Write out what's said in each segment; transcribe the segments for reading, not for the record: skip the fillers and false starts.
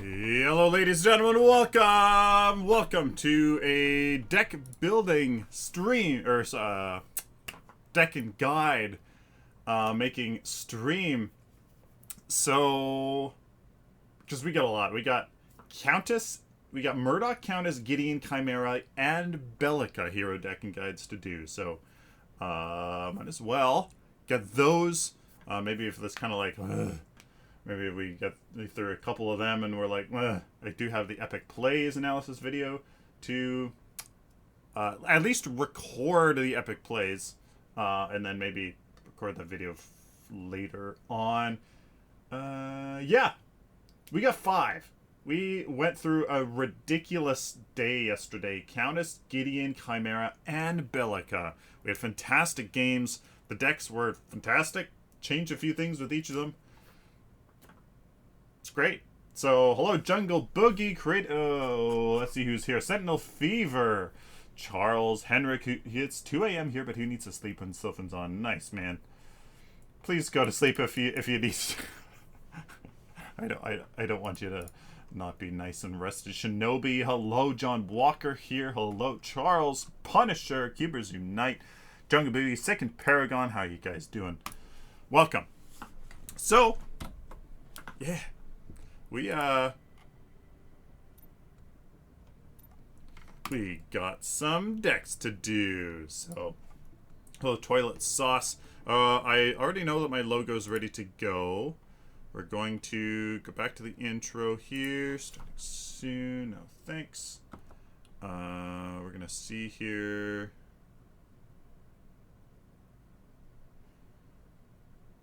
Hello, ladies and gentlemen. Welcome to a deck building stream, or deck and guide making stream. So, because we got a lot. We got Murdock, Countess, Gideon, Chimera, and Bellica hero deck and guides to do. So, might as well get those. Maybe if that's kind of like, maybe we through a couple of them and we're like, I do have the epic plays analysis video to at least record the epic plays, and then maybe record the video later on. Yeah, we got 5. We went through a ridiculous day yesterday. Countess, Gideon, Chimera, and Bellica. We had fantastic games. The decks were fantastic. Changed a few things with each of them. It's great. So, hello, Jungle Boogie. Let's see who's here. Sentinel Fever. Charles, Henrik. It's 2 a.m. here, but who needs to sleep when Sylphin's on? Nice, man. Please go to sleep if you need. I don't want you to not be nice and rested. Shinobi. Hello, John Walker here. Hello, Charles. Punisher. Cubers Unite. Jungle Boogie. Second Paragon. How you guys doing? Welcome. So, yeah. We got some decks to do. So, hello, Toilet Sauce. I already know that my logo's ready to go. We're going to go back to the intro here. Starting soon. No, thanks. We're going to see here.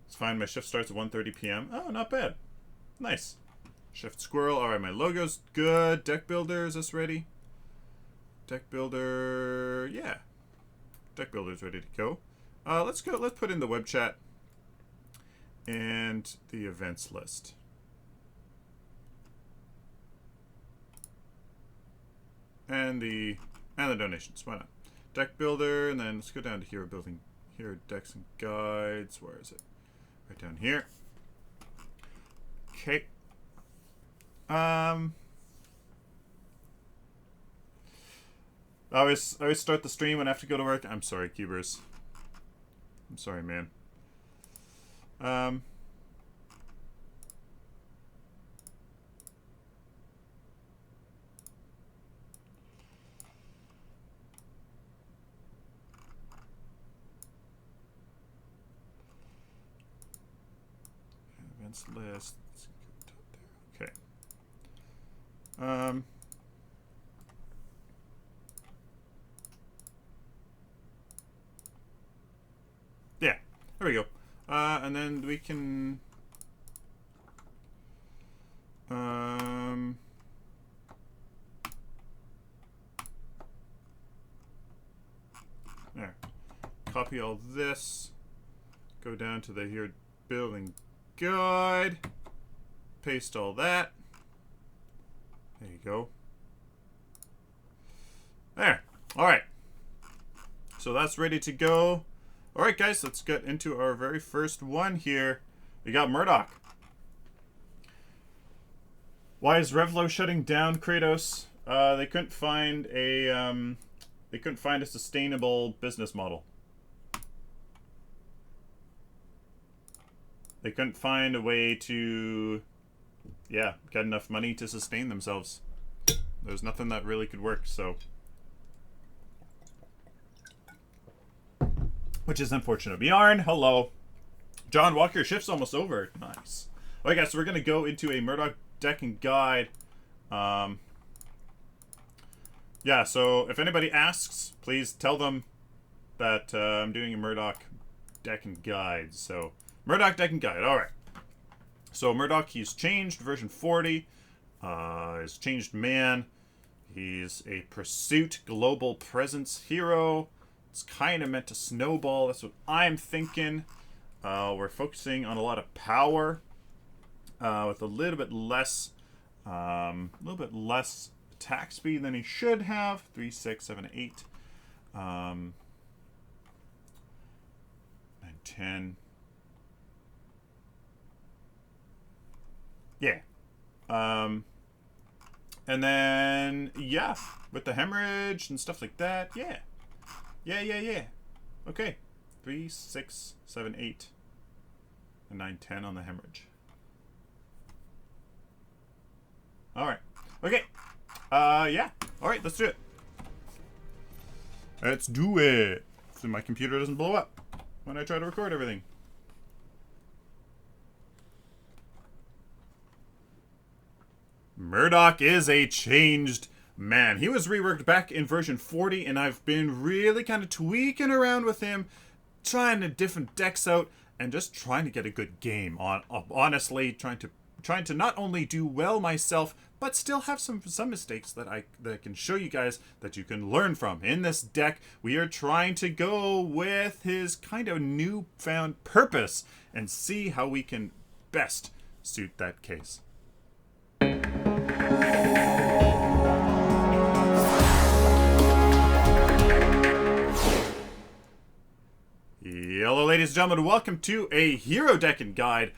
It's fine. My shift starts at 1:30 p.m. Oh, not bad. Nice. Shift Squirrel. Alright, my logo's good. Deck Builder, is this ready? Deck Builder, yeah. Deck Builder's ready to go. Let's go. Let's put in the web chat and the events list. And the donations. Why not? Deck Builder, and then let's go down to Hero Building. Hero Decks and Guides. Where is it? Right down here. Okay. I always start the stream when I have to go to work. I'm sorry, Cubers. I'm sorry, man. Events list. Okay. Yeah, there we go. And then we can there. Copy all this. Go down to the here building guide. Paste all that. There you go. There. All right. So that's ready to go. All right, guys, let's get into our very first one here. We got Murdock. Why is Revlo shutting down, Kratos? They couldn't find a sustainable business model. They couldn't find a way to, yeah, get enough money to sustain themselves. There's nothing that really could work, so. Which is unfortunate. Bjorn, hello. John Walker, your shift's almost over. Nice. Alright, guys, so we're going to go into a Murdock deck and guide. Yeah, so if anybody asks, please tell them that I'm doing a Murdock deck and guide. So, Murdock deck and guide. Alright. So, Murdock, he's changed. Version 40. He's changed man. He's a Pursuit Global Presence hero. It's kind of meant to snowball. That's what I'm thinking. We're focusing on a lot of power with a little bit less attack speed than he should have. 3, 6, 7, 8, 9, 10. Yeah. And then, yeah, with the hemorrhage and stuff like that. Yeah. Yeah. Okay. 3, 6, 7, 8, and 9, 10 on the hemorrhage. Alright. Okay. Yeah. Alright, let's do it. Let's do it. So my computer doesn't blow up when I try to record everything. Murdock is a changed man. He was reworked back in version 40, and I've been really kind of tweaking around with him, trying the different decks out, and just trying to get a good game on. Honestly, trying to not only do well myself, but still have some mistakes that I can show you guys that you can learn from. In this deck, we are trying to go with his kind of newfound purpose and see how we can best suit that case. Hello, ladies and gentlemen. Welcome to a Hero Deck and Guide.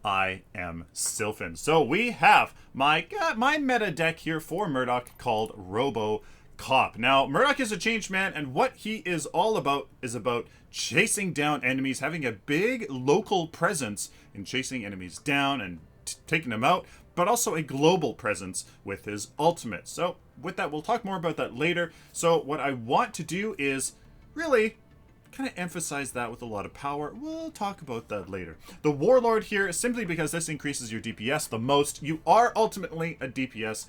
I am Sylphin. So we have my meta deck here for Murdock called Robo Cop. Now, Murdock is a changed man, and what he is all about is about chasing down enemies, having a big local presence in chasing enemies down and taking them out, but also a global presence with his ultimate. So with that, we'll talk more about that later. So what I want to do is really kind of emphasize that with a lot of power. We'll talk about that later. The Warlord here, simply because this increases your DPS the most. You are ultimately a DPS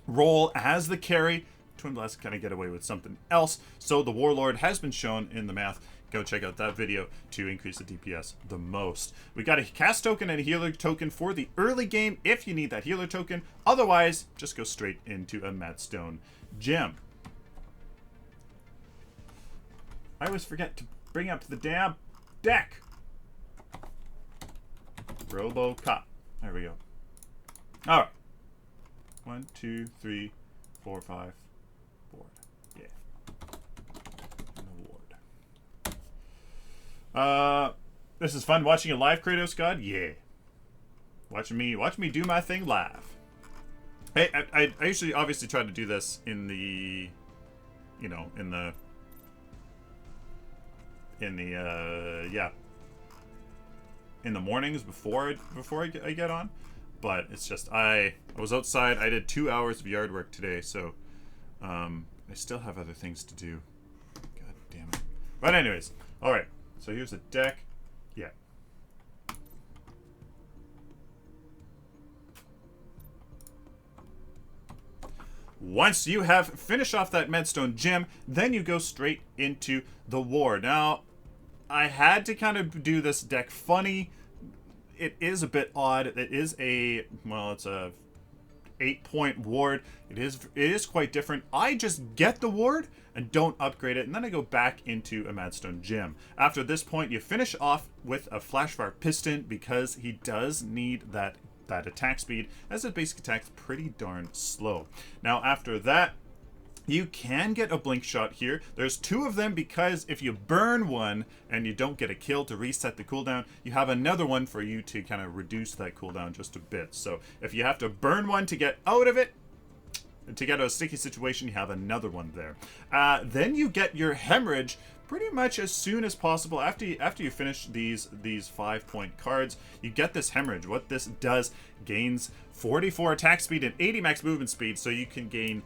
role as the carry. Twin Blast kind of get away with something else. So the Warlord has been shown in the math. Go check out that video to increase the DPS the most. We got a cast token and a healer token for the early game if you need that healer token. Otherwise, just go straight into a Madstone gem. I always forget to bring up the damn deck. Robo Cop. There we go. All right. 1, 2, 3, 4, 5. Board. Yeah. And award. This is fun watching a live Kratos God. Yeah. Watching me do my thing live. Hey, I usually obviously try to do this in the, in the mornings before I get on, but it's just I was outside. I did 2 hours of yard work today, so I still have other things to do. God damn it! But anyways, all right. So here's the deck. Yeah. Once you have finished off that Madstone gem, then you go straight into the war. Now, I had to kind of do this deck funny. It is a bit odd. It is it's a 8-point ward. It is quite different. I just get the ward and don't upgrade it, and then I go back into a Madstone gem. After this point, you finish off with a Flashfire Piston because he does need that attack speed, as his basic attack's pretty darn slow. Now after that, you can get a blink shot here. There's 2 of them because if you burn one and you don't get a kill to reset the cooldown, you have another one for you to kind of reduce that cooldown just a bit. So if you have to burn one to get out of it, to get out of a sticky situation, you have another one there. Then you get your hemorrhage pretty much as soon as possible. After you finish these 5-point cards, you get this hemorrhage. What this does, gains 44 attack speed and 80 max movement speed, so you can gain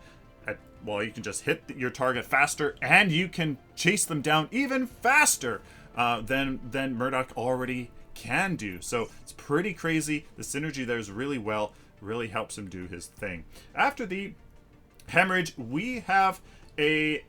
you can just hit your target faster, and you can chase them down even faster than Murdock already can do. So it's pretty crazy. The synergy there is really helps him do his thing. After the hemorrhage, we have the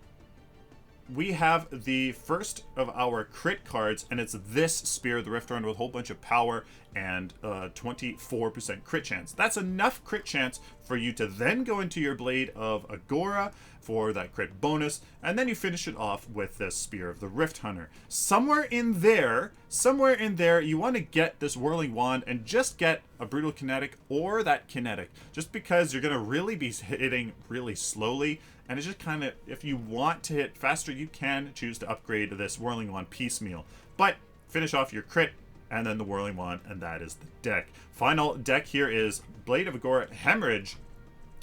first of our crit cards, and it's this Spear of the Rift Run with a whole bunch of power and 24% crit chance. That's enough crit chance for you to then go into your Blade of Agora for that crit bonus, and then you finish it off with this Spear of the Rift Hunter. Somewhere in there, you want to get this Whirling Wand and just get a Brutal Kinetic or that Kinetic, just because you're going to really be hitting really slowly. And it's just kind of, if you want to hit faster, you can choose to upgrade this Whirling Wand piecemeal. But finish off your crit, and then the Whirling Wand, and that is the deck. Final deck here is Blade of Agora Hemorrhage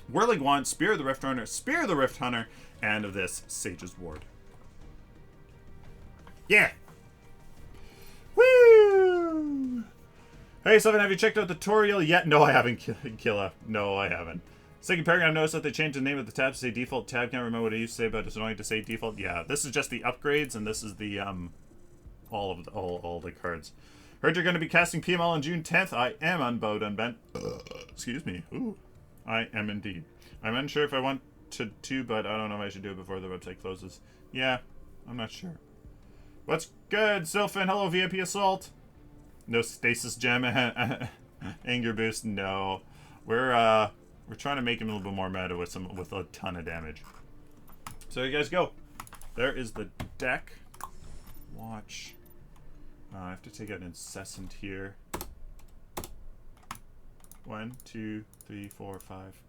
Whirling Wand, Spear of the Rift Hunter, Spear of the Rift Hunter, and this Sage's Ward. Yeah! Woo! Hey, Sylphin, have you checked out the tutorial yet? No, I haven't, Killa. No, I haven't. Second Paragon, I noticed that they changed the name of the tab to say default tab. Can't remember what it used to say, but it's annoying to say default. Yeah, this is just the upgrades, and this is the, all the cards. Heard you're going to be casting PML on June 10th. I am unbowed, unbent. Excuse me. Ooh. I am indeed. I'm unsure if I want to, but I don't know if I should do it before the website closes. Yeah, I'm not sure. What's good, Sylphin? Hello, VIP Assault. No stasis gem. Anger boost. No. We're trying to make him a little bit more meta with a ton of damage. So you guys go. There is the deck. Watch. I have to take out incessant here. 1, 2, 3, 4, 5.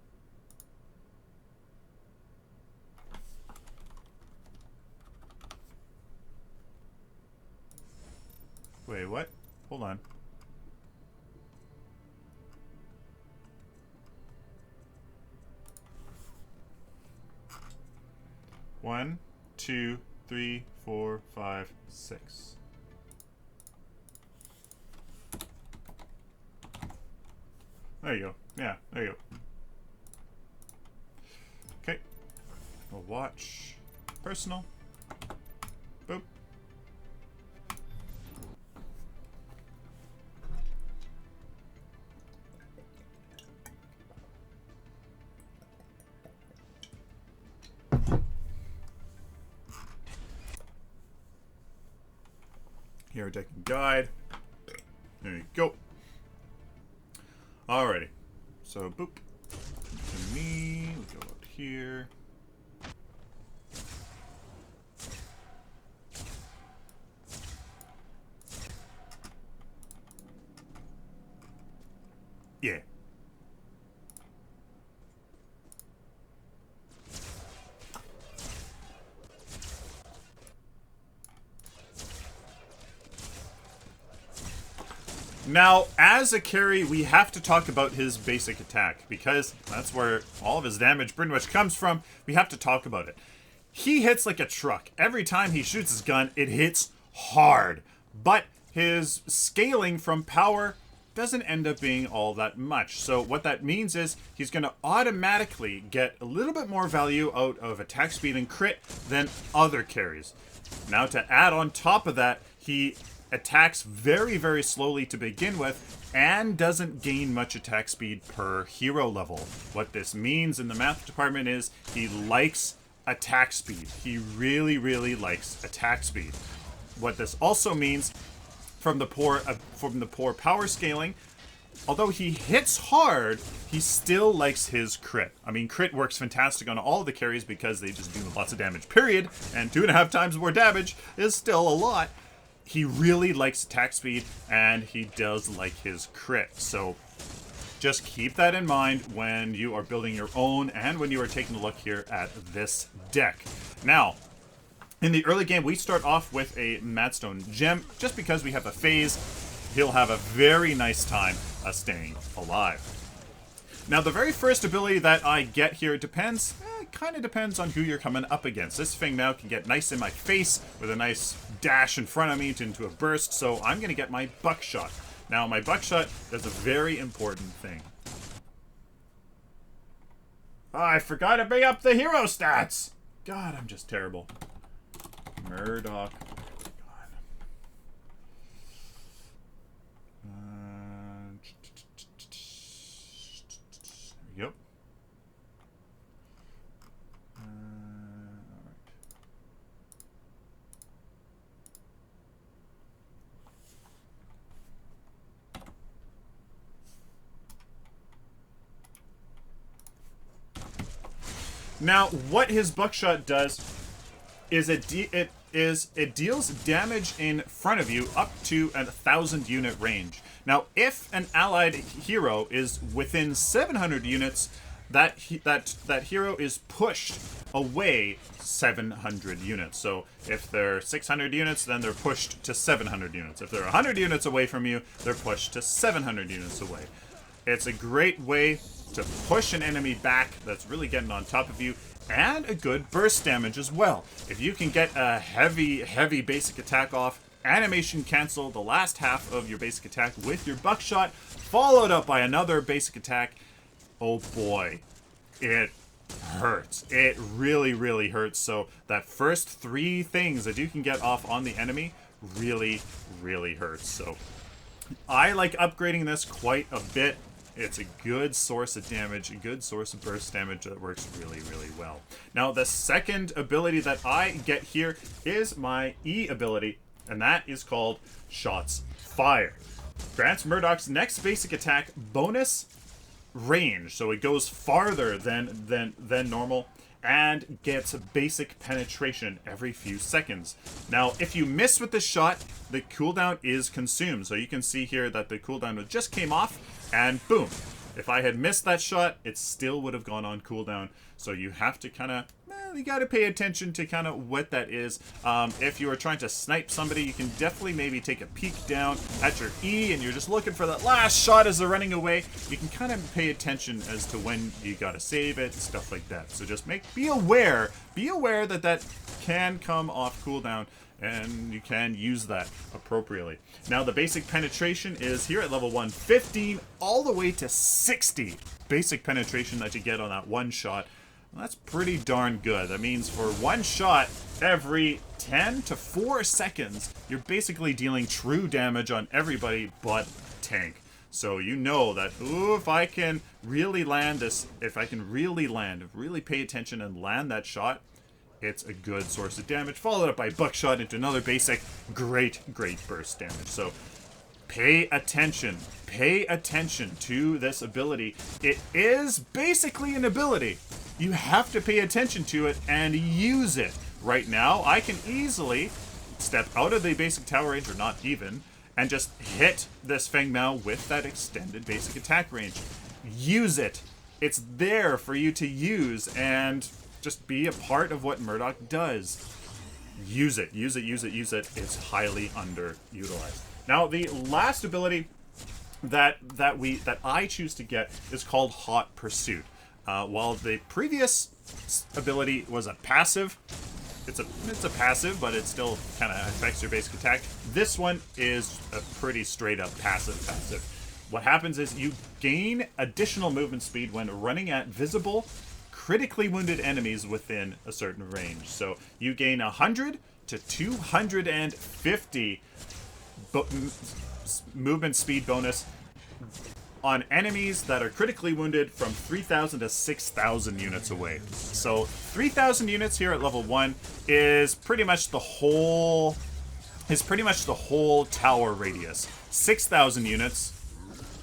Wait, what? Hold on. One, 2, 3, 4, 5, 6. There you go. Yeah, there you go. Okay. We'll watch. Personal. Boop. Hero Deck Guide. There you go. Alrighty. So, boop. To me. We go up here. Yeah. Now, as a carry, we have to talk about his basic attack, because that's where all of his damage pretty much comes from. We have to talk about it. He hits like a truck. Every time he shoots his gun, it hits hard. But his scaling from power doesn't end up being all that much. So what that means is he's going to automatically get a little bit more value out of attack speed and crit than other carries. Now, to add on top of that, he attacks very, very slowly to begin with and doesn't gain much attack speed per hero level. What this means in the math department is he likes attack speed. He really, really likes attack speed. What this also means from the poor power scaling, although he hits hard, he still likes his crit. I mean, crit works fantastic on all of the carries because they just do lots of damage, period, and 2.5 times more damage is still a lot. He really likes attack speed, and he does like his crit. So just keep that in mind when you are building your own and when you are taking a look here at this deck. Now, in the early game, we start off with a Madstone Gem. Just because we have a phase, he'll have a very nice time staying alive. Now, the very first ability that I get here depends, kind of depends on who you're coming up against. This thing now can get nice in my face with a nice dash in front of me into a burst, so I'm going to get my Buckshot. Now, my Buckshot does a very important thing. Oh, I forgot to bring up the hero stats! God, I'm just terrible. Murdock. God. There we go. Now, what his Buckshot does is it deals damage in front of you up to a 1,000 unit range. Now, if an allied hero is within 700 units, that hero is pushed away 700 units. So if they're 600 units, then they're pushed to 700 units. If they're 100 units away from you, they're pushed to 700 units away. It's a great way to push an enemy back that's really getting on top of you, and a good burst damage as well. If you can get a heavy basic attack off, animation cancel the last half of your basic attack with your buckshot, followed up by another basic attack, oh boy, it hurts. It really hurts. So that first 3 things that you can get off on the enemy really hurts. So I like upgrading this quite a bit. It's a good source of damage, a good source of burst damage that works really well. Now, the second ability that I get here is my E ability, and that is called Shots Fired. Grants Murdock's next basic attack bonus range, so it goes farther than normal, and gets basic penetration every few seconds. Now, if you miss with this shot, the cooldown is consumed. So you can see here that the cooldown just came off, and boom. If I had missed that shot, it still would have gone on cooldown. So you have to kind of, you got to pay attention to kind of what that is. If you are trying to snipe somebody, you can definitely maybe take a peek down at your E, and you're just looking for that last shot as they're running away. You can kind of pay attention as to when you got to save it and stuff like that. So just be aware that that can come off cooldown, and you can use that appropriately. Now, the basic penetration is here at level 1, 15 all the way to 60 basic penetration that you get on that one shot. Well, that's pretty darn good. That means for one shot every 10 to 4 seconds, you're basically dealing true damage on everybody but tank. So you know that, ooh, if I can really land this, if really pay attention and land that shot, it's a good source of damage, followed up by buckshot into another basic, great burst damage. So pay attention to this ability. It is basically an ability. You have to pay attention to it and use it. Right now, I can easily step out of the basic tower range, or not even, and just hit this Feng Mao with that extended basic attack range. Use it. It's there for you to use, and just be a part of what Murdock does. Use it. It's highly underutilized. Now, the last ability that I choose to get is called Hot Pursuit. While the previous ability was a passive, it's a passive, but it still kind of affects your basic attack. This one is a pretty straight up passive. What happens is you gain additional movement speed when running at visible, critically wounded enemies within a certain range. So you gain 100 to 250 movement speed bonus on enemies that are critically wounded from 3,000 to 6,000 units away. So 3,000 units here at level 1 is pretty much the whole tower radius. 6,000 units,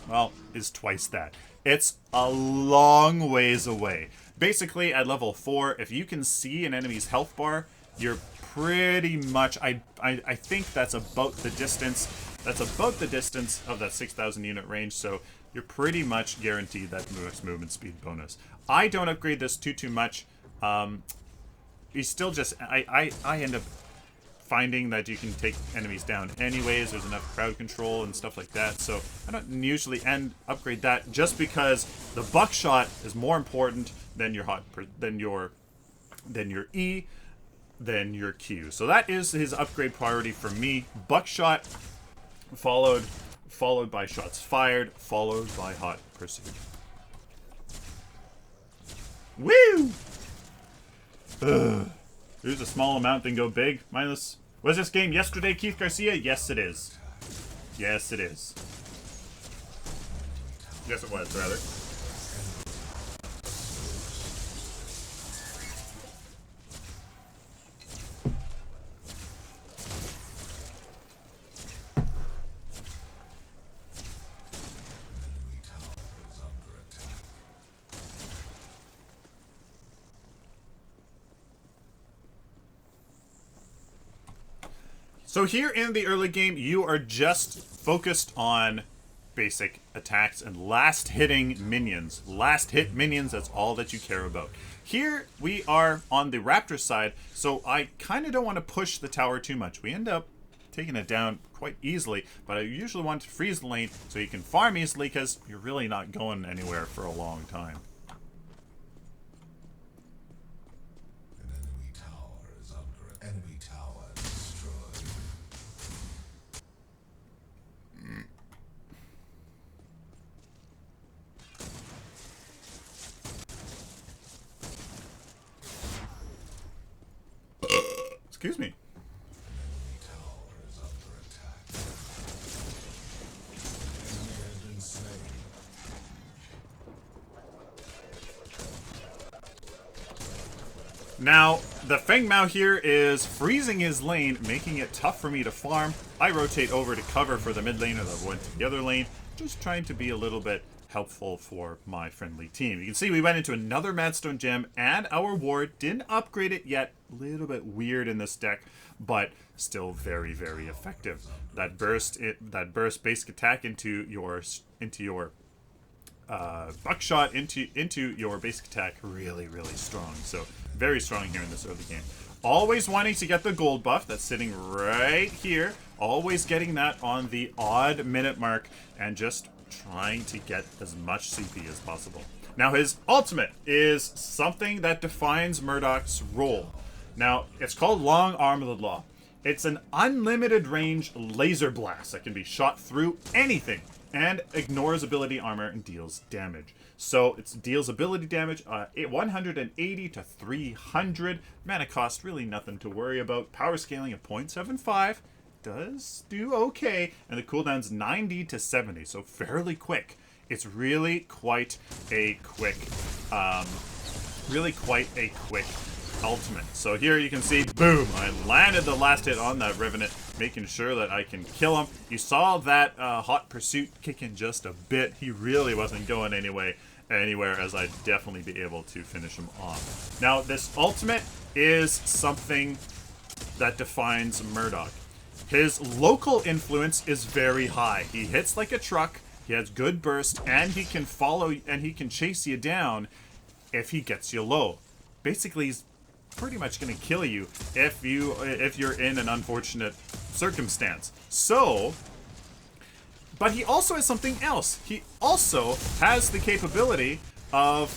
well, is twice that. It's a long ways away. Basically, at level 4, if you can see an enemy's health bar, you're pretty much, I think that's about the distance. That's about the distance of that 6,000 unit range, so you're pretty much guaranteed that movement speed bonus. I don't upgrade this too much. You still just, I end up finding that you can take enemies down anyways. There's enough crowd control and stuff like that, so I don't usually upgrade that, just because the buckshot is more important than your E, than your Q. So that is his upgrade priority for me. Buckshot, followed by Shots Fired, followed by Hot Pursuit. Woo! There's a small amount, then go big. Mindless. Was this game yesterday, Keith Garcia? Yes, it is. Yes, it is. Yes, it was, rather. So here in the early game, you are just focused on basic attacks and last hitting minions. Last hit minions, that's all that you care about. Here we are on the Raptor side, so I kind of don't want to push the tower too much. We end up taking it down quite easily. But I usually want to freeze the lane so you can farm easily, because you're really not going anywhere for a long time. Enemy tower destroyed. Excuse me. Enemy tower is under attack. Enemy has been slain. Now, the Feng Mao here is freezing his lane, making it tough for me to farm. I rotate over to cover for the mid laner that went to the other lane, just trying to be a little bit helpful for my friendly team. You can see we went into another Madstone gem, and our ward didn't upgrade it yet. A little bit weird in this deck, but still very, very effective. That burst basic attack into your buckshot into your basic attack, really, really strong. So very strong here in this early game. Always wanting to get the gold buff that's sitting right here. Always getting that on the odd minute mark, and just trying to get as much CP as possible. Now his ultimate is something that defines Murdock's role. Now it's called Long Arm of the Law. It's an unlimited range laser blast that can be shot through anything, and ignores ability armor and deals damage. So it deals ability damage 180 to 300. Mana cost, really nothing to worry about. Power scaling of 0.75. Does do okay. And the cooldown's 90 to 70, so fairly quick. It's really quite a quick, ultimate. So here you can see, boom, I landed the last hit on that Revenant, making sure that I can kill him. You saw that Hot Pursuit kick in just a bit. He really wasn't going anywhere, as I'd definitely be able to finish him off. Now, this ultimate is something that defines Murdock. His local influence is very high. He hits like a truck, he has good burst, and he can follow, and he can chase you down if he gets you low. Basically, he's pretty much going to kill you if you're in an unfortunate circumstance. So, but he also has something else. He also has the capability of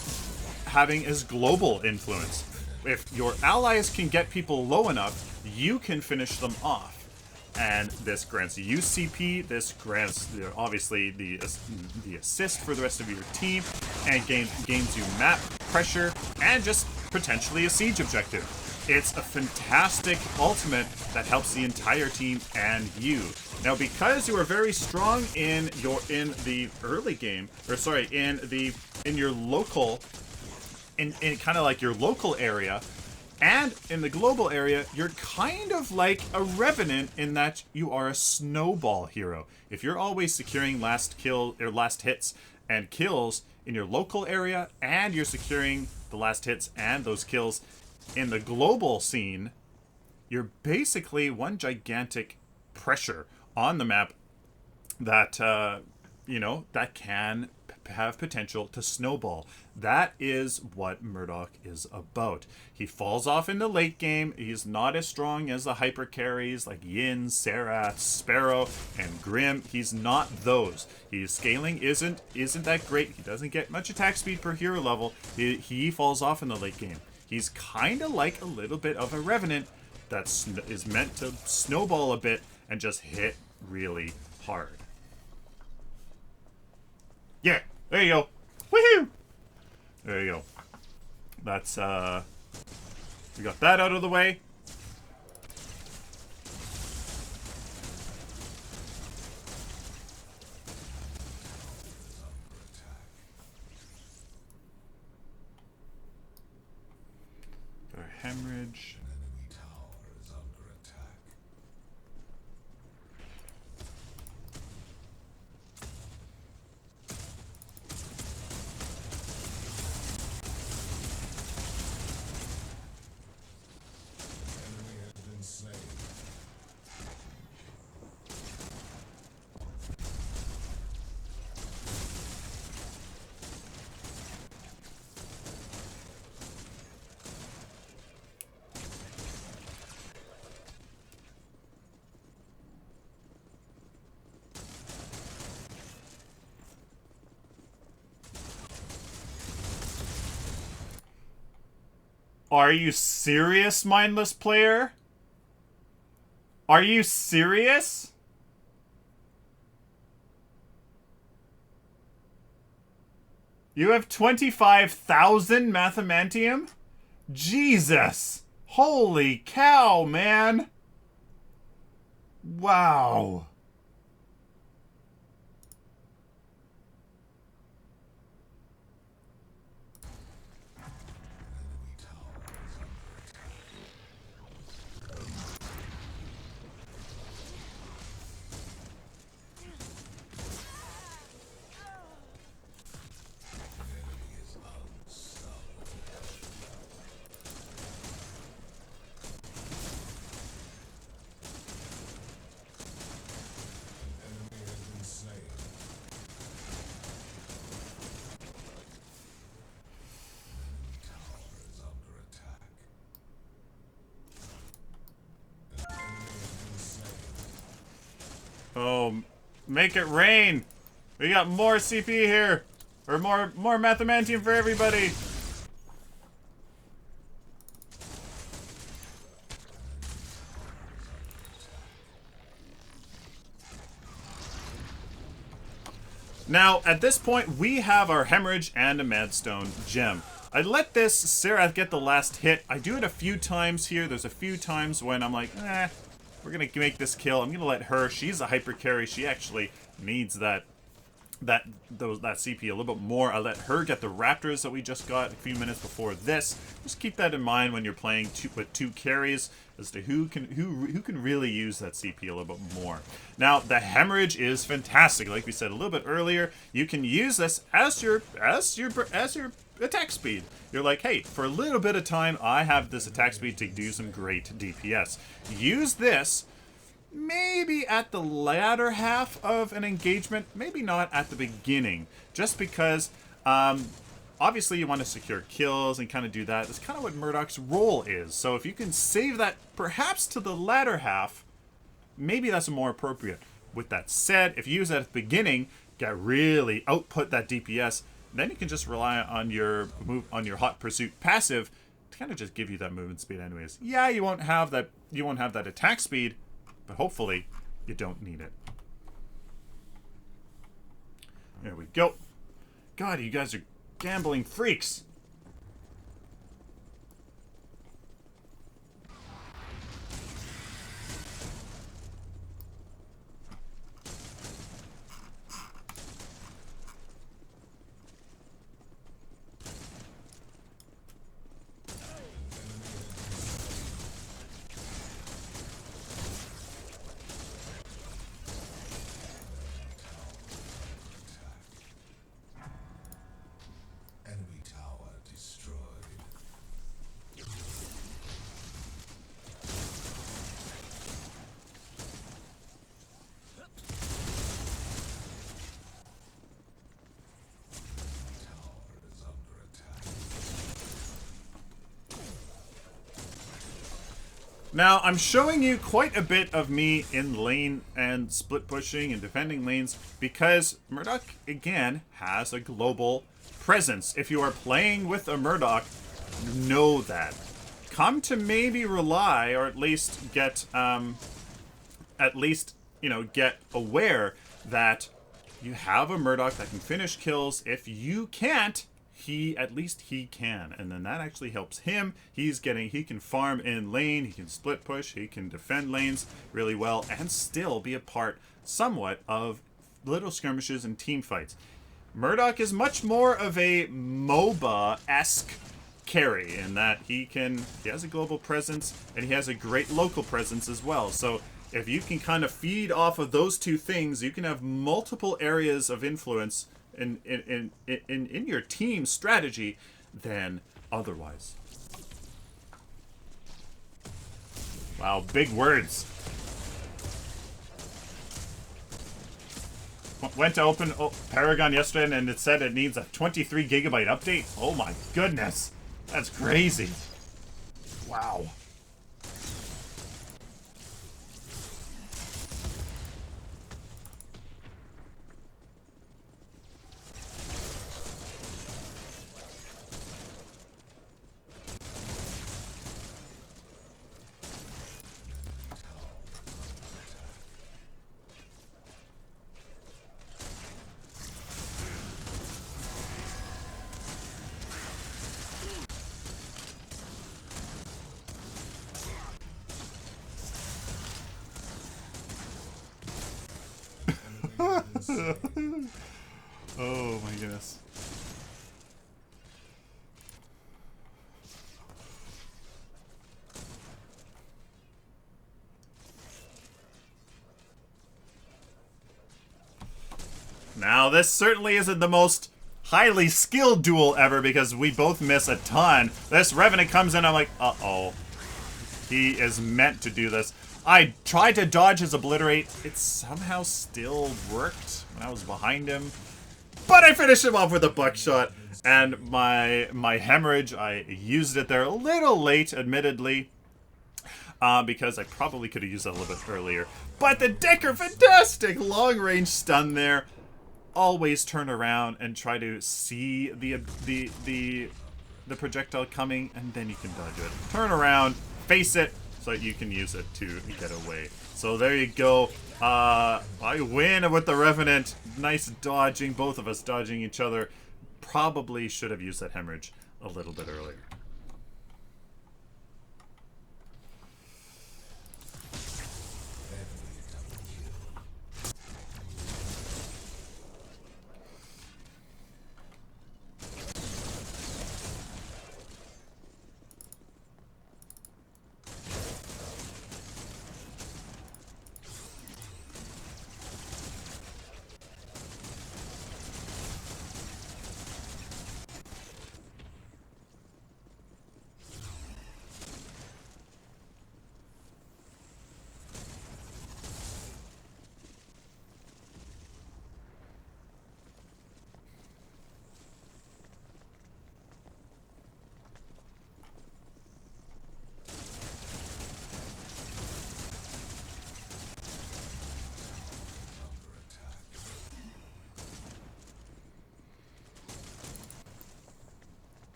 having his global influence. If your allies can get people low enough, you can finish them off. And this grants you CP, this grants obviously the assist for the rest of your team, and gains you map pressure, and just potentially a siege objective. It's a fantastic ultimate that helps the entire team and you. Now, because you are very strong in the early game, or sorry, in your local, in kind of like your local area, and in the global area, you're kind of like a Revenant in that you are a snowball hero. If you're always securing last hits and kills in your local area, and you're securing the last hits and those kills in the global scene, you're basically one gigantic pressure on the map that that can have potential to snowball. That is what Murdock is about. He falls off in the late game. He's not as strong as the hyper carries like Yin, Serath, Sparrow, and Grim. He's not those. His scaling isn't that great. He doesn't get much attack speed per hero level. He falls off in the late game. He's kind of like a little bit of a Revenant that is meant to snowball a bit and just hit really hard. Yeah, there you go. Woohoo! There you go. That's, we got that out of the way. Got our hemorrhage. Enemy tower is under attack. Enemy has been slain. Are you serious, mindless player? Are you serious? You have 25,000 Mathemantium? Jesus! Holy cow, man! Wow. Oh, make it rain! We got more CP here! Or more Mathemantium for everybody! Now, at this point, we have our Hemorrhage and a Madstone gem. I let this Serath get the last hit. I do it a few times here. There's a few times when I'm like, we're gonna make this kill. I'm gonna let her. She's a hyper carry. She actually needs that CP a little bit more. I let her get the Raptors that we just got a few minutes before this. Just keep that in mind when you're playing with two carries as to who can really use that CP a little bit more. Now, the Hemorrhage is fantastic. Like we said a little bit earlier, you can use this as your attack speed. You're like, hey, for a little bit of time, I have this attack speed to do some great DPS. Use this maybe at the latter half of an engagement, maybe not at the beginning, just because obviously you want to secure kills and kind of do that. That's kind of what Murdock's role is. So if you can save that perhaps to the latter half, maybe that's more appropriate. With that said, if you use that at the beginning, really output that DPS, then you can just rely on your Hot Pursuit passive to kind of just give you that movement speed anyways. Yeah, you won't have that attack speed, but hopefully you don't need it. There we go. God, you guys are gambling freaks. Now, I'm showing you quite a bit of me in lane and split pushing and defending lanes because Murdock, again, has a global presence. If you are playing with a Murdock, know that. Come to maybe rely, or at least get, get aware that you have a Murdock that can finish kills. If you can't, at least he can, and then that actually helps him. He can farm in lane, he can split push, he can defend lanes really well, and still be a part somewhat of little skirmishes and team fights. Murdock is much more of a MOBA-esque carry in that he has a global presence and he has a great local presence as well. So if you can kind of feed off of those two things, you can have multiple areas of influence in your team strategy than otherwise. Wow, big words. Went to open Paragon yesterday and it said it needs a 23 gigabyte update. Oh my goodness. That's crazy. Wow. Oh my goodness. Now, this certainly isn't the most highly skilled duel ever because we both miss a ton. This Revenant comes in, I'm like, uh-oh. He is meant to do this. I tried to dodge his Obliterate. It somehow still worked when I was behind him. But I finished him off with a buckshot. And my hemorrhage, I used it there a little late, admittedly. Because I probably could have used that a little bit earlier. But the deck are fantastic! Long-range stun there. Always turn around and try to see the projectile coming, and then you can dodge it. Turn around, face it, so that you can use it to get away. So there you go. I win with the Revenant. Nice dodging, both of us dodging each other. Probably should have used that hemorrhage a little bit earlier.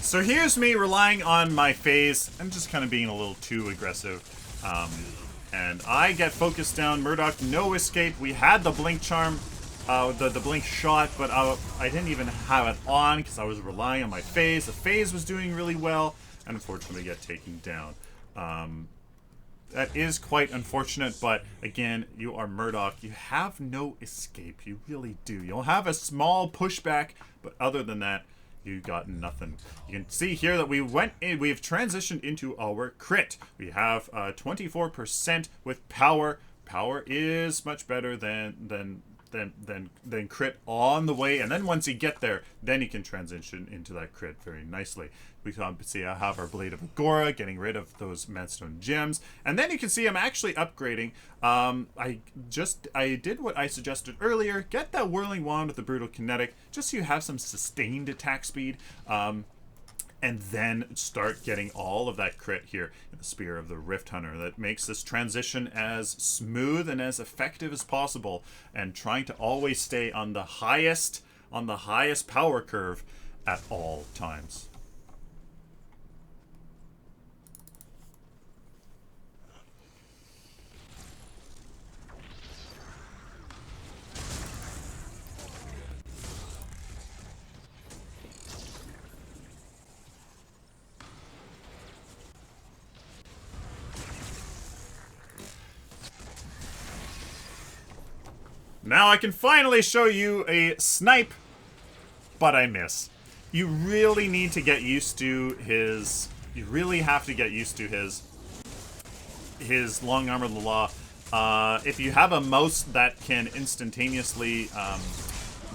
So here's me relying on my phase. I'm just kind of being a little too aggressive. And I get focused down. Murdock, no escape. We had the Blink Charm, the Blink Shot, but I didn't even have it on because I was relying on my phase. The phase was doing really well, and unfortunately get taken down. That is quite unfortunate, but again, you are Murdock. You have no escape. You really do. You'll have a small pushback, but other than that, you got nothing. You can see here that we've transitioned into our crit. We have 24% with power. Power is much better than crit on the way, and then once you get there, then you can transition into that crit very nicely. We can see I have our Blade of Agora, getting rid of those Madstone gems, and then you can see I'm actually upgrading. I did what I suggested earlier, get that Whirling Wand with the Brutal Kinetic, just so you have some sustained attack speed, and then start getting all of that crit here in the Spear of the Rift Hunter. That makes this transition as smooth and as effective as possible, and trying to always stay on the highest power curve at all times. Now I can finally show you a snipe, but I miss. You really need to get used to his... You really have to get used to his Long Arm of the Law. If you have a mouse that can instantaneously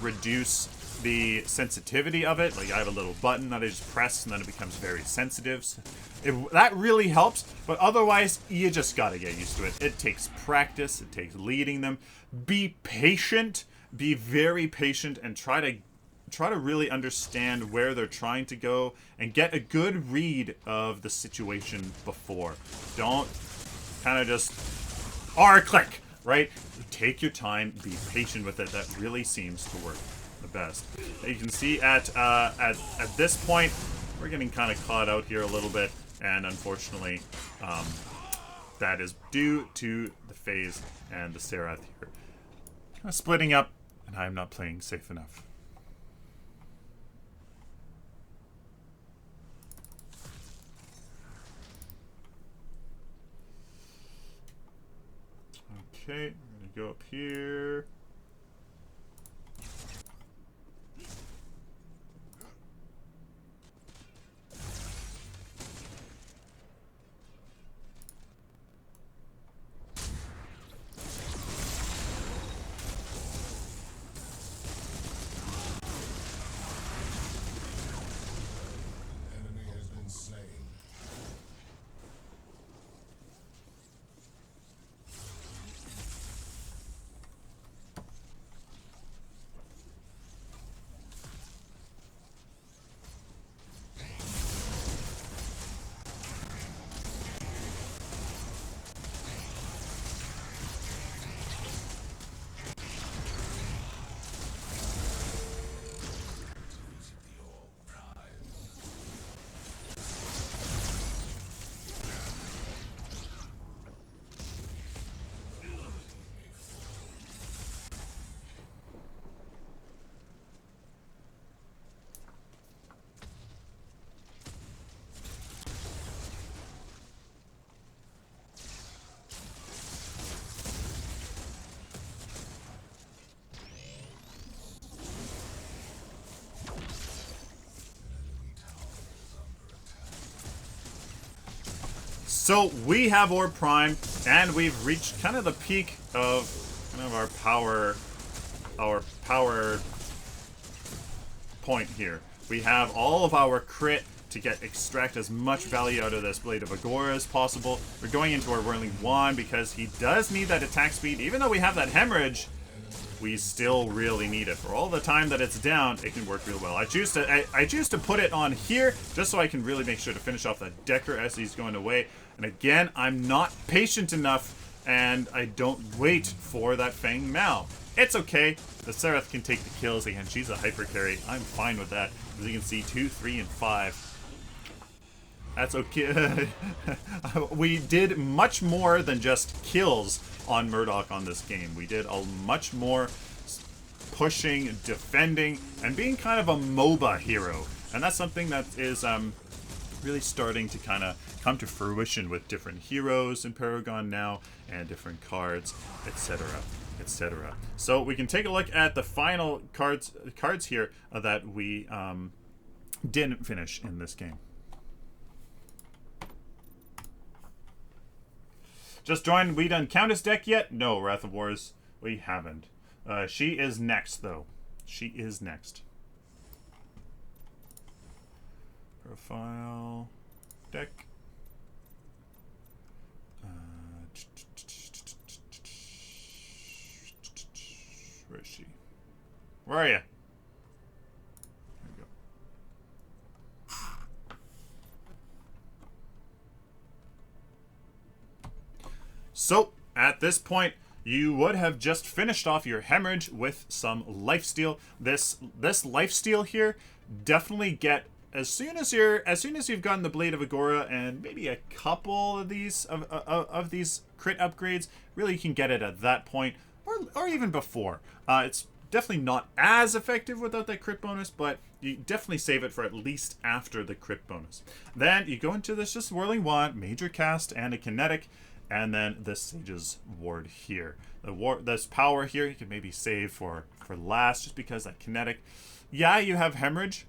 reduce the sensitivity of it, like I have a little button that I just press and then it becomes very sensitive. That really helps, but otherwise, you just gotta get used to it. It takes practice, it takes leading them. Be patient, be very patient, and try to really understand where they're trying to go and get a good read of the situation before. Don't kind of just R-click, right? Take your time, be patient with it. That really seems to work. the best. You can see at this point, we're getting kind of caught out here a little bit, and unfortunately, that is due to the phase and the Serath here. Kind of splitting up, and I'm not playing safe enough. Okay, we're gonna go up here. Enemy has been slain. So we have Orb Prime, and we've reached kind of the peak of kind of our power point here. We have all of our crit to extract as much value out of this Blade of Agora as possible. We're going into our Whirling Wand because he does need that attack speed. Even though we have that hemorrhage, we still really need it. For all the time that it's down, it can work real well. I choose to put it on here just so I can really make sure to finish off that Decker as he's going away. And again, I'm not patient enough, and I don't wait for that Fang Mao. It's okay. The Serath can take the kills. Again, she's a hyper carry. I'm fine with that. As you can see, 2, 3, and 5. That's okay. We did much more than just kills on Murdock on this game. We did a much more pushing, defending, and being kind of a MOBA hero. And that's something that is really starting to kind of come to fruition with different heroes in Paragon now, and different cards, etc., etc. So we can take a look at the final cards here that we didn't finish in this game. Just joined. We done Countess deck yet? No, Wrath of Wars, we haven't. She is next, though. She is next. Profile deck. Where is she? Where are you? There we go. So, at this point, you would have just finished off your hemorrhage with some lifesteal. This lifesteal here, definitely get as soon as you've gotten the Blade of Agora and maybe a couple of these of these crit upgrades. Really, you can get it at that point, or even before. It's definitely not as effective without that crit bonus, but you definitely save it for at least after the crit bonus. Then you go into this just Whirling Wand, Major Cast, and a Kinetic. And then this Sage's Ward here. This power here you can maybe save for last, just because that Kinetic. Yeah, you have hemorrhage,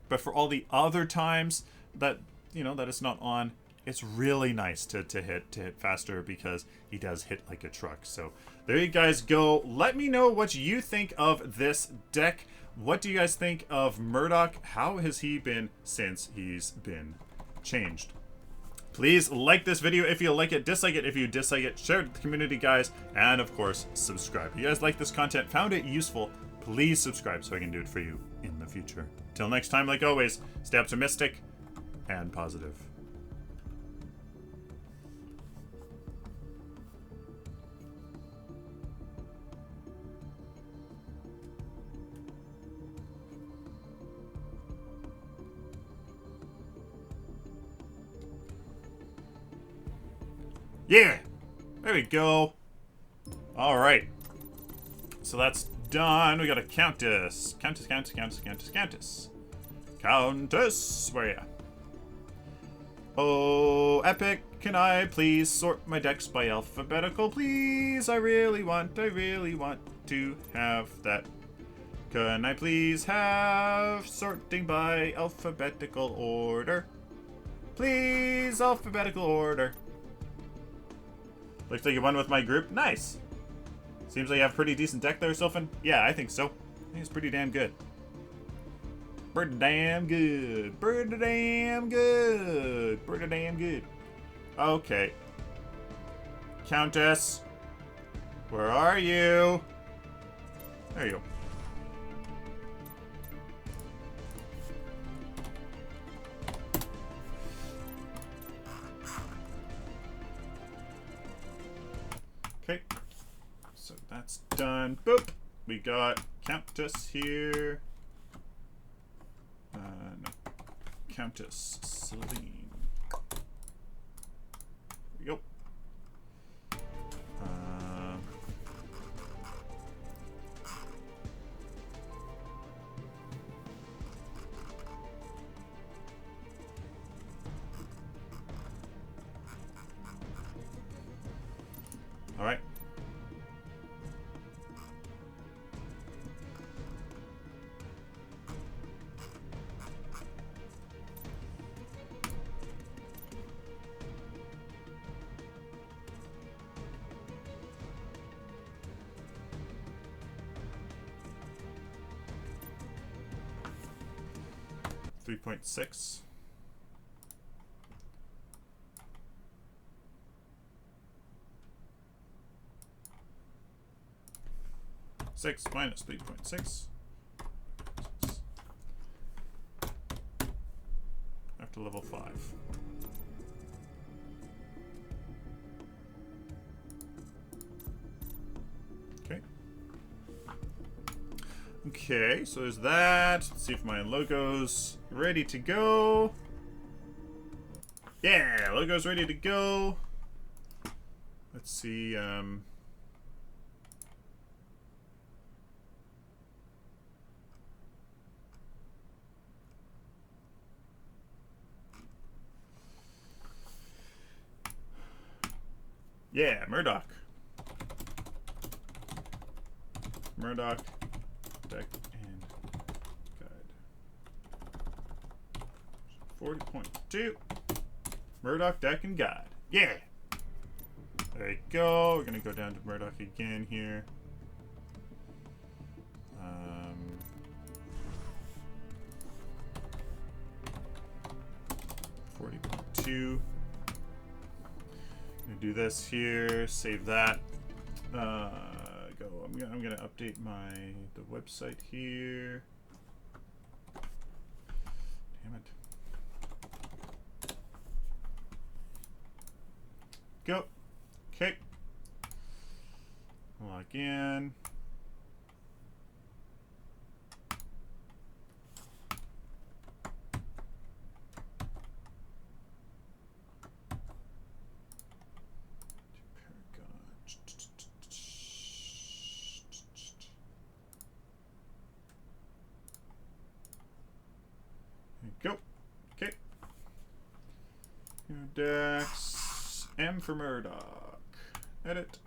but for all the other times that that it's not on, it's really nice to hit faster, because he does hit like a truck. So there you guys go. Let me know what you think of this deck. What do you guys think of Murdock? How has he been since he's been changed? Please like this video if you like it, dislike it if you dislike it, share it with the community, guys, and of course, subscribe. If you guys like this content, found it useful, please subscribe so I can do it for you in the future. Till next time, like always, stay optimistic and positive. Yeah! There we go. Alright. So that's done. We got a Countess. Countess. Countess, where ya? Oh, Epic, can I please sort my decks by alphabetical, please? I really want to have that. Can I please have sorting by alphabetical order? Please, alphabetical order. Looks like you won with my group. Nice. Seems like you have a pretty decent deck there, Sylphin. Yeah, I think so. I think it's pretty damn good. Pretty damn good. Pretty damn good. Pretty damn good. Okay. Countess. Where are you? There you go. Okay. So that's done. Boop. We got Countess here. No. Countess Sylphin. There we go. All right. .6. Six minus 3.6. After level 5. Okay. Okay, so there's that. Let's see if my logo's ready to go. Yeah, logo's ready to go. Let's see, yeah, Murdock. Murdock deck and guide. 40.2. Murdock deck and guide. Yeah. There you go. We're gonna go down to Murdock again here. 40.2. Gonna do this here. Save that. Go. I'm gonna update the website here. Damn it. Go. Okay. Log in. Go. Okay. Dex. M for Murdock. Edit.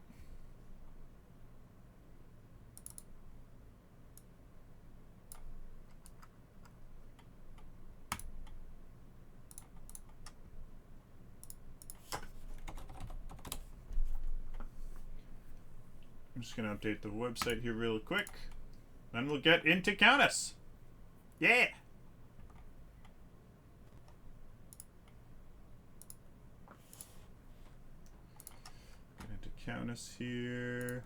I'm just going to update the website here real quick. Then we'll get into Countess. Yeah! Countess here.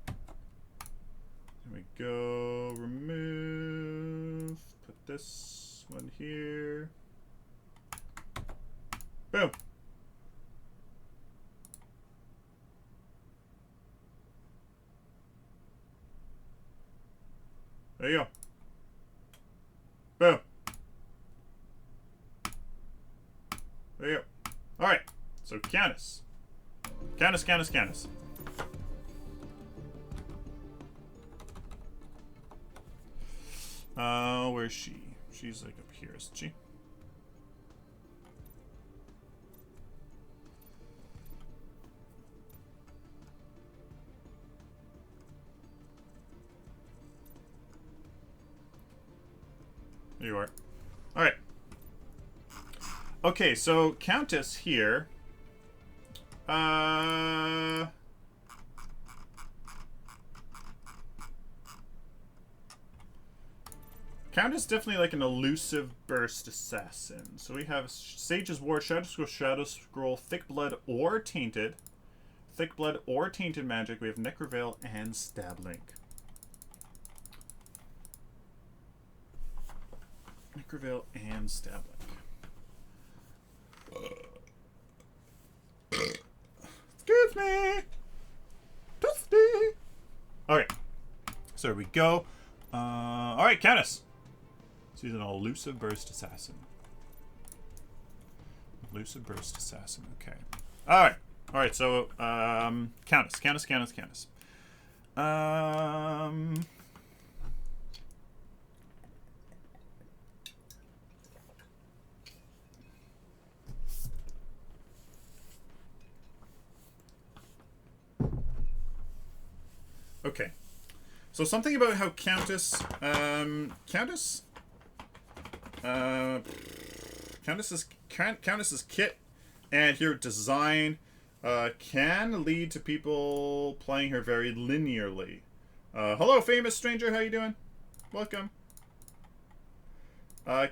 There we go. Remove. Put this one here. Boom. There you go. Boom. There you go. So Countess. Countess. Where's she? She's like up here, isn't she? There you are. Alright. Okay, so Countess here. Countess definitely like an elusive burst assassin. So we have Sage's War, Shadow Scroll, Thick Blood or Tainted. Thick Blood or Tainted Magic. We have Necroveil and Stab Link. Necroveil and Stab Link. Excuse me! Dusty! Alright. So there we go. Alright, Countess. She's an elusive burst assassin. Elusive burst assassin, okay. Alright. Alright, so, Countess. Okay. So something about how Countess's kit and her design can lead to people playing her very linearly. Hello, famous stranger. How you doing? Welcome.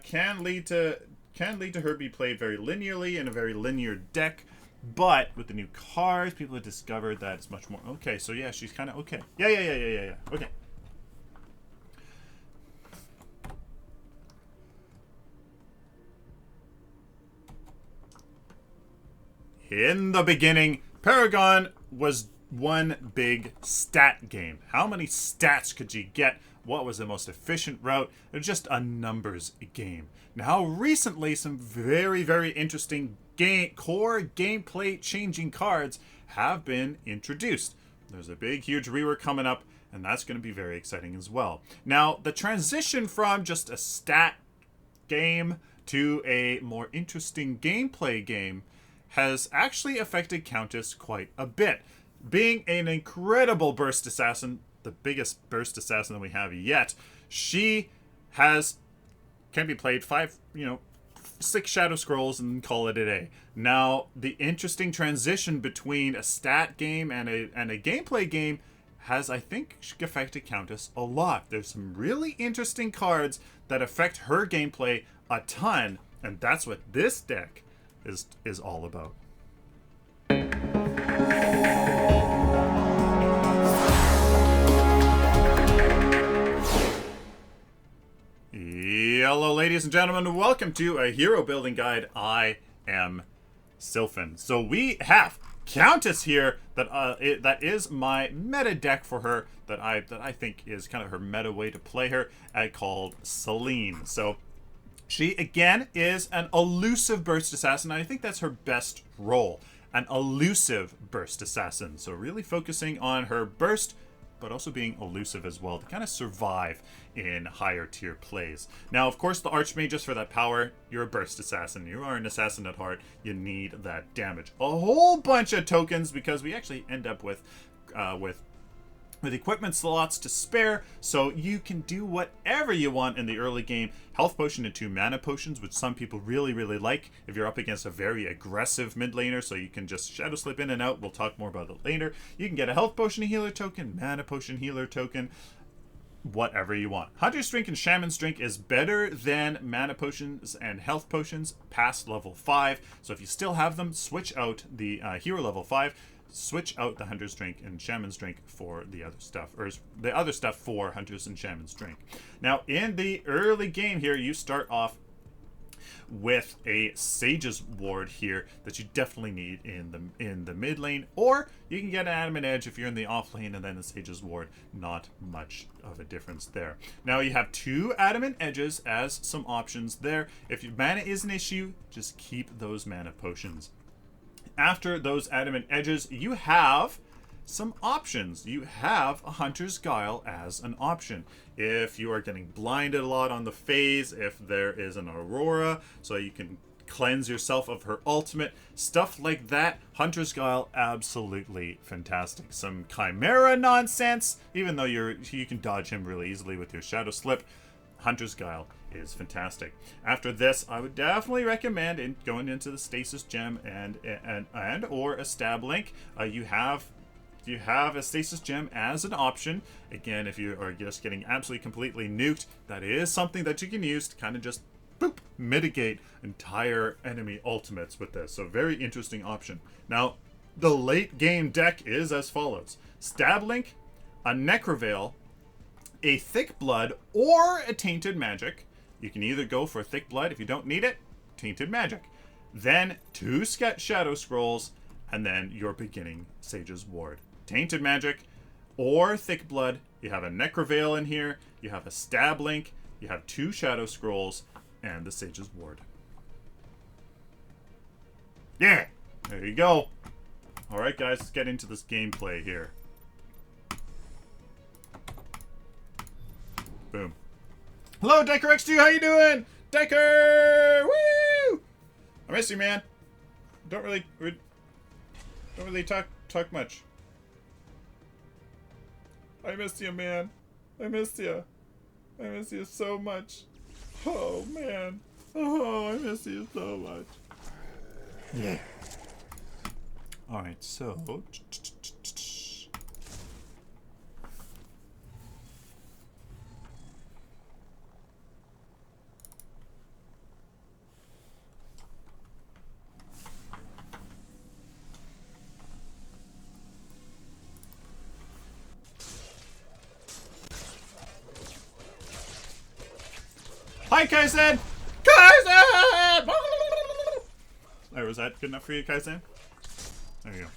Can lead to her be played very linearly in a very linear deck. But with the new cards, people have discovered that it's much more... Okay, so yeah, she's kind of... Okay. Yeah. Okay. In the beginning, Paragon was one big stat game. How many stats could you get? What was the most efficient route? It was just a numbers game. Now, recently, some very, very interesting core gameplay changing cards have been introduced. There's a big, huge rework coming up, and that's going to be very exciting as well. Now, the transition from just a stat game to a more interesting gameplay game has actually affected Countess quite a bit. Being an incredible burst assassin, the biggest burst assassin that we have yet, she can be played 6 Shadow Scrolls and call it a day. Now, the interesting transition between a stat game and a gameplay game has, I think, affected Countess a lot. There's some really interesting cards that affect her gameplay a ton, and that's what this deck is all about. Hello, ladies and gentlemen. Welcome to a hero building guide. I am Sylphin. So we have Countess here that is my meta deck for her that I think is kind of her meta way to play her, called Celine. So she again is an elusive burst assassin. And I think that's her best role, an elusive burst assassin. So really focusing on her burst, but also being elusive as well to kind of survive in higher tier plays. Now, of course, the Archmagus for that power, you're a burst assassin. You are an assassin at heart. You need that damage. A whole bunch of tokens because we actually end up with equipment slots to spare, so you can do whatever you want in the early game. Health potion and 2 mana potions, which some people really, really like if you're up against a very aggressive mid laner, so you can just shadow slip in and out. We'll talk more about it later. You can get a health potion healer token, mana potion healer token, whatever you want. Hunter's Drink and Shaman's Drink is better than mana potions and health potions past level 5, so if you still have them, switch out the hero level 5. Switch out the Hunter's Drink and Shaman's Drink for the other stuff, or the other stuff for Hunter's and Shaman's Drink. Now, in the early game here, you start off with a Sage's Ward here that you definitely need in the mid lane, or you can get an Adamant Edge if you're in the off lane, and then the Sage's Ward. Not much of a difference there. Now, you have 2 Adamant Edges as some options there. If your mana is an issue, just keep those mana potions. after those adamant edges, you have some options. You have a Hunter's Guile as an option. If you are getting blinded a lot on the phase, if there is an Aurora, so you can cleanse yourself of her ultimate, stuff like that, Hunter's Guile, absolutely fantastic. Some Chimera nonsense, even though you can dodge him really easily with your Shadow Slip, Hunter's Guile is fantastic. After this, I would definitely recommend going into the Stasis Gem and or a Stab Link. You have a Stasis Gem as an option. Again, if you are just getting absolutely completely nuked, that is something that you can use to kind of just boop, mitigate entire enemy ultimates with this. So very interesting option. Now, the late game deck is as follows. Stab Link, a Necroveil, a Thick Blood, or a Tainted Magic. You can either go for Thick Blood if you don't need it, Tainted Magic. Then 2 Shadow Scrolls, and then your beginning Sage's Ward. Tainted Magic or Thick Blood. You have a Necroveil in here, you have a Stab Link, you have 2 Shadow Scrolls, and the Sage's Ward. Yeah! There you go. Alright guys, let's get into this gameplay here. Boom. Hello, Decker X2, how you doing? Decker! Woo! I miss you, man. Don't really talk much. I miss you, man. I miss you. I miss you so much. Oh, man. Oh, I miss you so much. Yeah. Alright, so... Hi, Kaizen! Kaizen! There, was that good enough for you, Kaizen? There you go.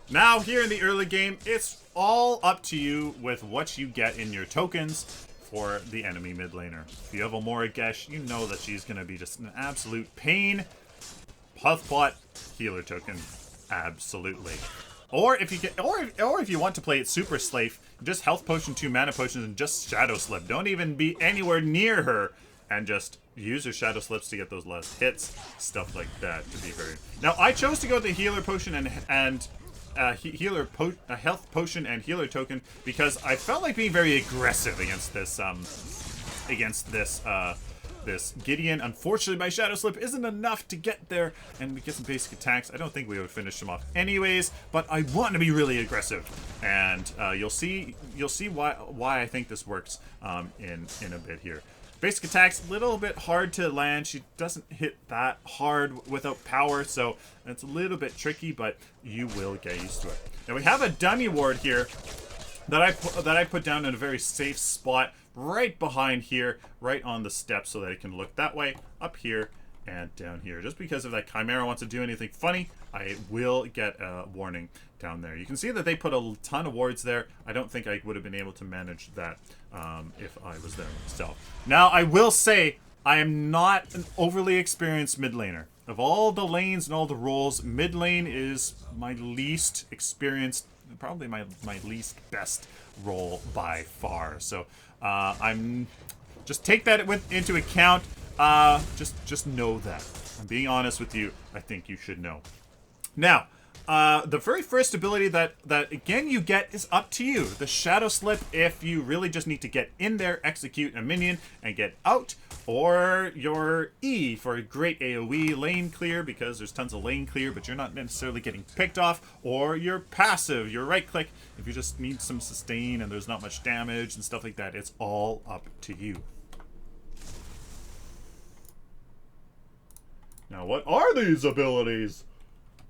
Now, here in the early game, it's all up to you with what you get in your tokens for the enemy mid laner. If you have a Morigesh, you know that she's going to be just an absolute pain. Puffbot, healer token. Absolutely. Or if you get, or if you want to play it super safe, just health potion, 2 mana potions, and just Shadow Slip. Don't even be anywhere near her, and just use your Shadow Slips to get those last hits, stuff like that. To be very. Now I chose to go with the healer potion and health potion and healer token because I felt like being very aggressive against this Gideon. Unfortunately, my Shadow Slip isn't enough to get there, and we get some basic attacks. I don't think we would finish him off anyways, but I want to be really aggressive, and you'll see why I think this works in a bit here. Basic attacks, a little bit hard to land. She doesn't hit that hard without power, so it's a little bit tricky, but you will get used to it. Now we have a dummy ward here that I put down in a very safe spot, right behind here, right on the steps, so that it can look that way, up here, and down here. Just because if that Chimera wants to do anything funny, I will get a warning down there. You can see that they put a ton of wards there. I don't think I would have been able to manage that if I was there myself. Now, I will say, I am not an overly experienced mid laner. Of all the lanes and all the roles, mid lane is my least experienced, probably my least best role by far. So I'm just take that into account. Just know that. I'm being honest with you. I think you should know. Now, the very first ability that again you get is up to you. The Shadow Slip, if you really just need to get in there, execute a minion, and get out. Or your E for a great AoE lane clear, because there's tons of lane clear, but you're not necessarily getting picked off. Or your passive, your right click, if you just need some sustain and there's not much damage and stuff like that. It's all up to you. Now, what are these abilities?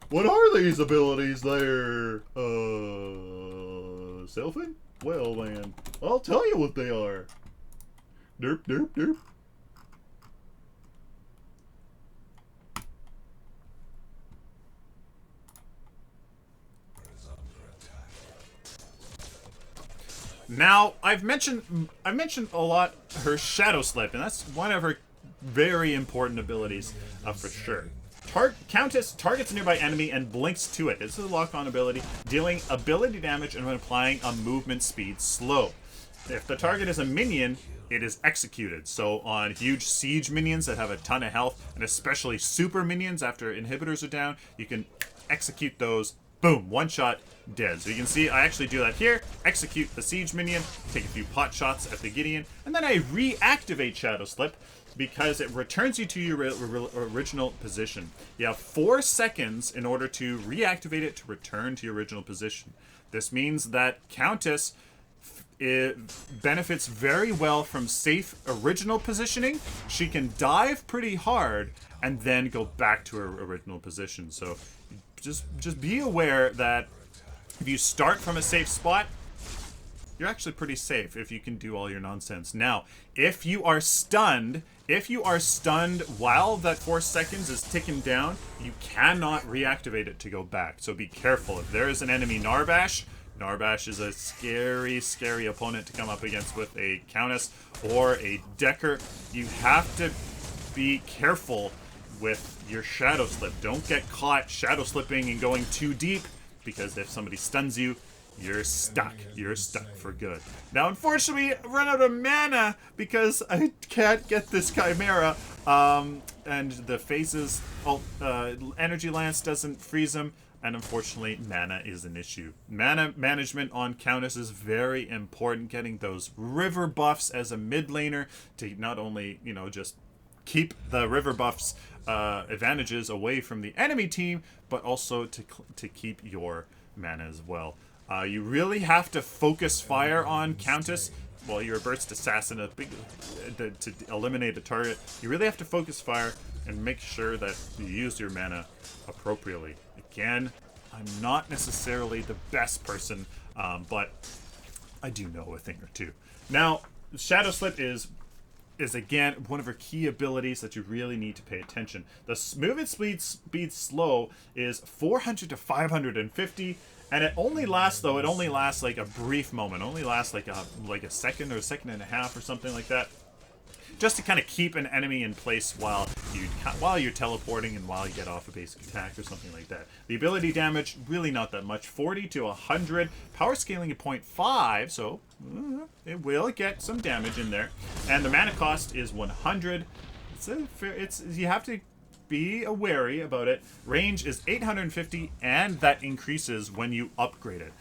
What are these abilities there, Sylphin? Well, man, I'll tell you what they are. Derp, derp, derp. Now, I've mentioned a lot her Shadow Slip, and that's one of her very important abilities for sure. Countess targets a nearby enemy and blinks to it. This is a lock-on ability, dealing ability damage and when applying a movement speed slow. If the target is a minion, it is executed. So on huge siege minions that have a ton of health, and especially super minions after inhibitors are down, you can execute those. Boom, one shot, dead. So you can see I actually do that here. Execute the siege minion, take a few pot shots at the Gideon, and then I reactivate Shadow Slip because it returns you to your original position. You have 4 seconds in order to reactivate it to return to your original position. This means that Countess benefits very well from safe original positioning. She can dive pretty hard and then go back to her original position. So just be aware that if you start from a safe spot, you're actually pretty safe if you can do all your nonsense. Now, if you are stunned while that 4 seconds is ticking down, you cannot reactivate it to go back. So be careful. If there is an enemy Narbash is a scary, scary opponent to come up against with a Countess or a Decker. You have to be careful with your Shadow Slip. Don't get caught Shadow Slipping and going too deep, because if somebody stuns you, you're stuck. You're stuck for good. Now, unfortunately, I run out of mana because I can't get this Chimera. And the phases, Energy Lance doesn't freeze him. And unfortunately, mana is an issue. Mana management on Countess is very important. Getting those river buffs as a mid laner to not only, just keep the river buffs advantages away from the enemy team, but also to keep your mana as well. You really have to focus fire on Countess while you're a burst assassin to eliminate a target. You really have to focus fire and make sure that you use your mana appropriately. Again, I'm not necessarily the best person, but I do know a thing or two. Now, Shadow Slip is again one of her key abilities that you really need to pay attention. The movement speed slow is 400 to 550, and it only lasts like a brief moment. It only lasts like a second or a second and a half or something like that, just to kind of keep an enemy in place while you're teleporting and while you get off a basic attack or something like that. The ability damage, really not that much, 40 to 100. Power scaling at 0.5, so it will get some damage in there. And the mana cost is 100. You have to be wary about it. Range is 850, and that increases when you upgrade it.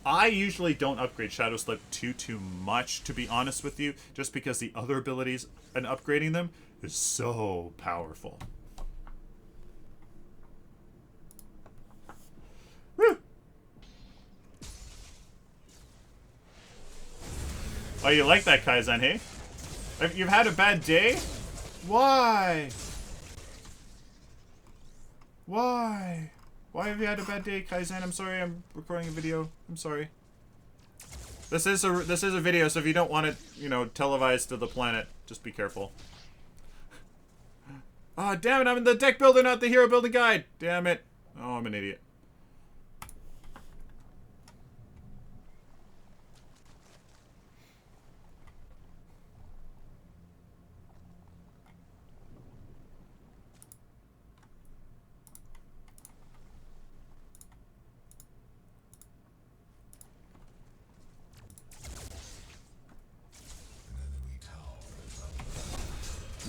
I usually don't upgrade Shadow Slip too much, to be honest with you, just because the other abilities and upgrading them is so powerful. Woo! Oh, you like that, Kaizen, hey? You've had a bad day? Why? Why? Why have you had a bad day, Kaizen? I'm sorry, I'm recording a video. I'm sorry. This is a video, so if you don't want it, televised to the planet, just be careful. Ah, damn it, I'm in the deck builder, not the hero building guide. Damn it. Oh, I'm an idiot.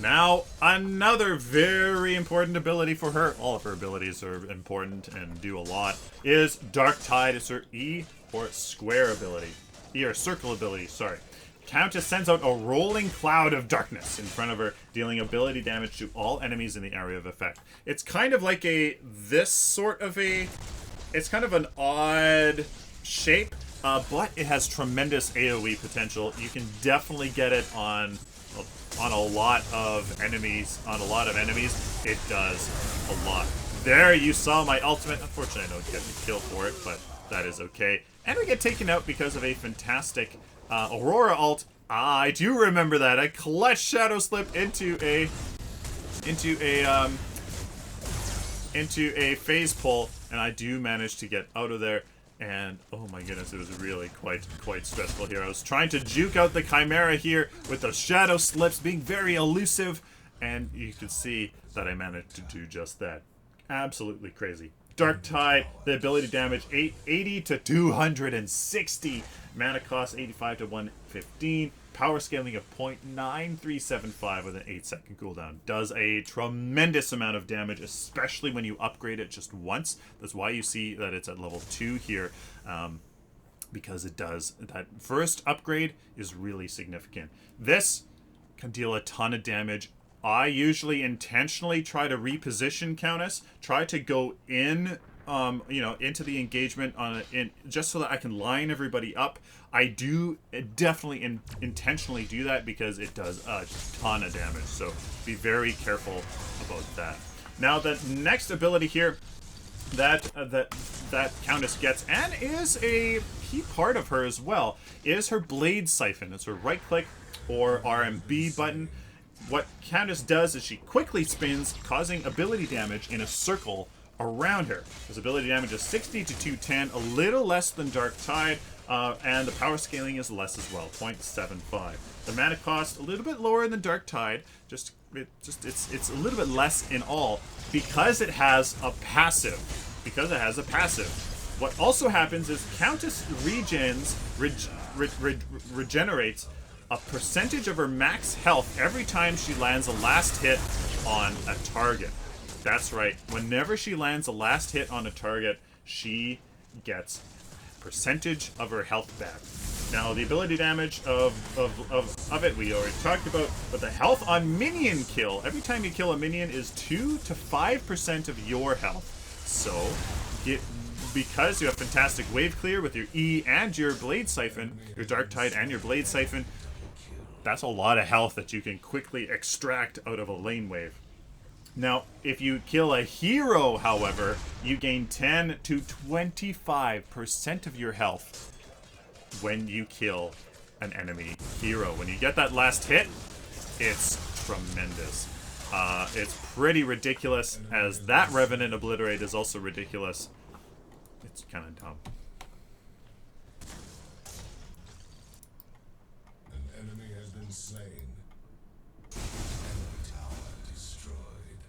Now, another very important ability for her, all of her abilities are important and do a lot, is Dark Tide. It's her E or square ability. E or circle ability, sorry. Countess sends out a rolling cloud of darkness in front of her, dealing ability damage to all enemies in the area of effect. It's kind of like it's kind of an odd shape, but it has tremendous AoE potential. You can definitely get it on a lot of enemies. It does a lot. There, you saw my ultimate. Unfortunately, I don't get the kill for it, but that is okay. And we get taken out because of a fantastic Aurora ult. I do remember that. I clutched Shadow Slip into a phase pull, and I do manage to get out of there. And oh my goodness, it was really quite stressful here. I was trying to juke out the Chimera here with those shadow slips, being very elusive, and you can see that I managed to do just that. Absolutely crazy. Dark Tide, the ability damage 80 to 260, mana cost 85 to 115, power scaling of 0.9375 with an 8-second cooldown. Does a tremendous amount of damage, especially when you upgrade it just once. That's why you see that it's at level 2 here, because it does. That first upgrade is really significant. This can deal a ton of damage. I usually intentionally try to reposition Countess, try to go in, into the engagement just so that I can line everybody up. I do definitely intentionally do that because it does a ton of damage. So be very careful about that. Now the next ability here that Countess gets, and is a key part of her as well, is her Blade Siphon. It's her right click or RMB button. What Countess does is she quickly spins, causing ability damage in a circle around her. His ability damage is 60 to 210, a little less than Dark Tide, and the power scaling is less as well, 0.75. The mana cost a little bit lower than Dark Tide, it's a little bit less in all because it has a passive. What also happens is Countess regenerates a percentage of her max health every time she lands a last hit on a target. That's right. Whenever she lands a last hit on a target, she gets a percentage of her health back. Now, the ability damage of it we already talked about, but the health on minion kill, every time you kill a minion, is 2 to 5% of your health. So, because you have fantastic wave clear with your E and your Blade Siphon, your Dark Tide and your Blade Siphon, that's a lot of health that you can quickly extract out of a lane wave. Now, if you kill a hero, however, you gain 10 to 25% of your health when you kill an enemy hero. When you get that last hit, it's tremendous. It's pretty ridiculous, as that Revenant Obliterate is also ridiculous. It's kind of dumb. Slain. Enemy tower destroyed.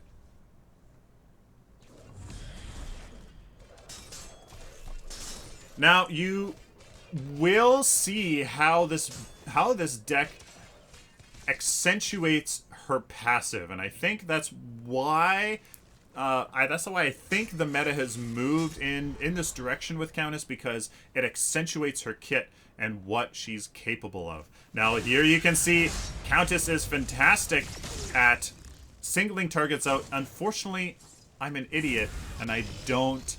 Now you will see how this deck accentuates her passive, and I think that's why I think the meta has moved in this direction with Countess, because it accentuates her kit and what she's capable of. Now here you can see Countess is fantastic at singling targets out. Unfortunately, I'm an idiot and I don't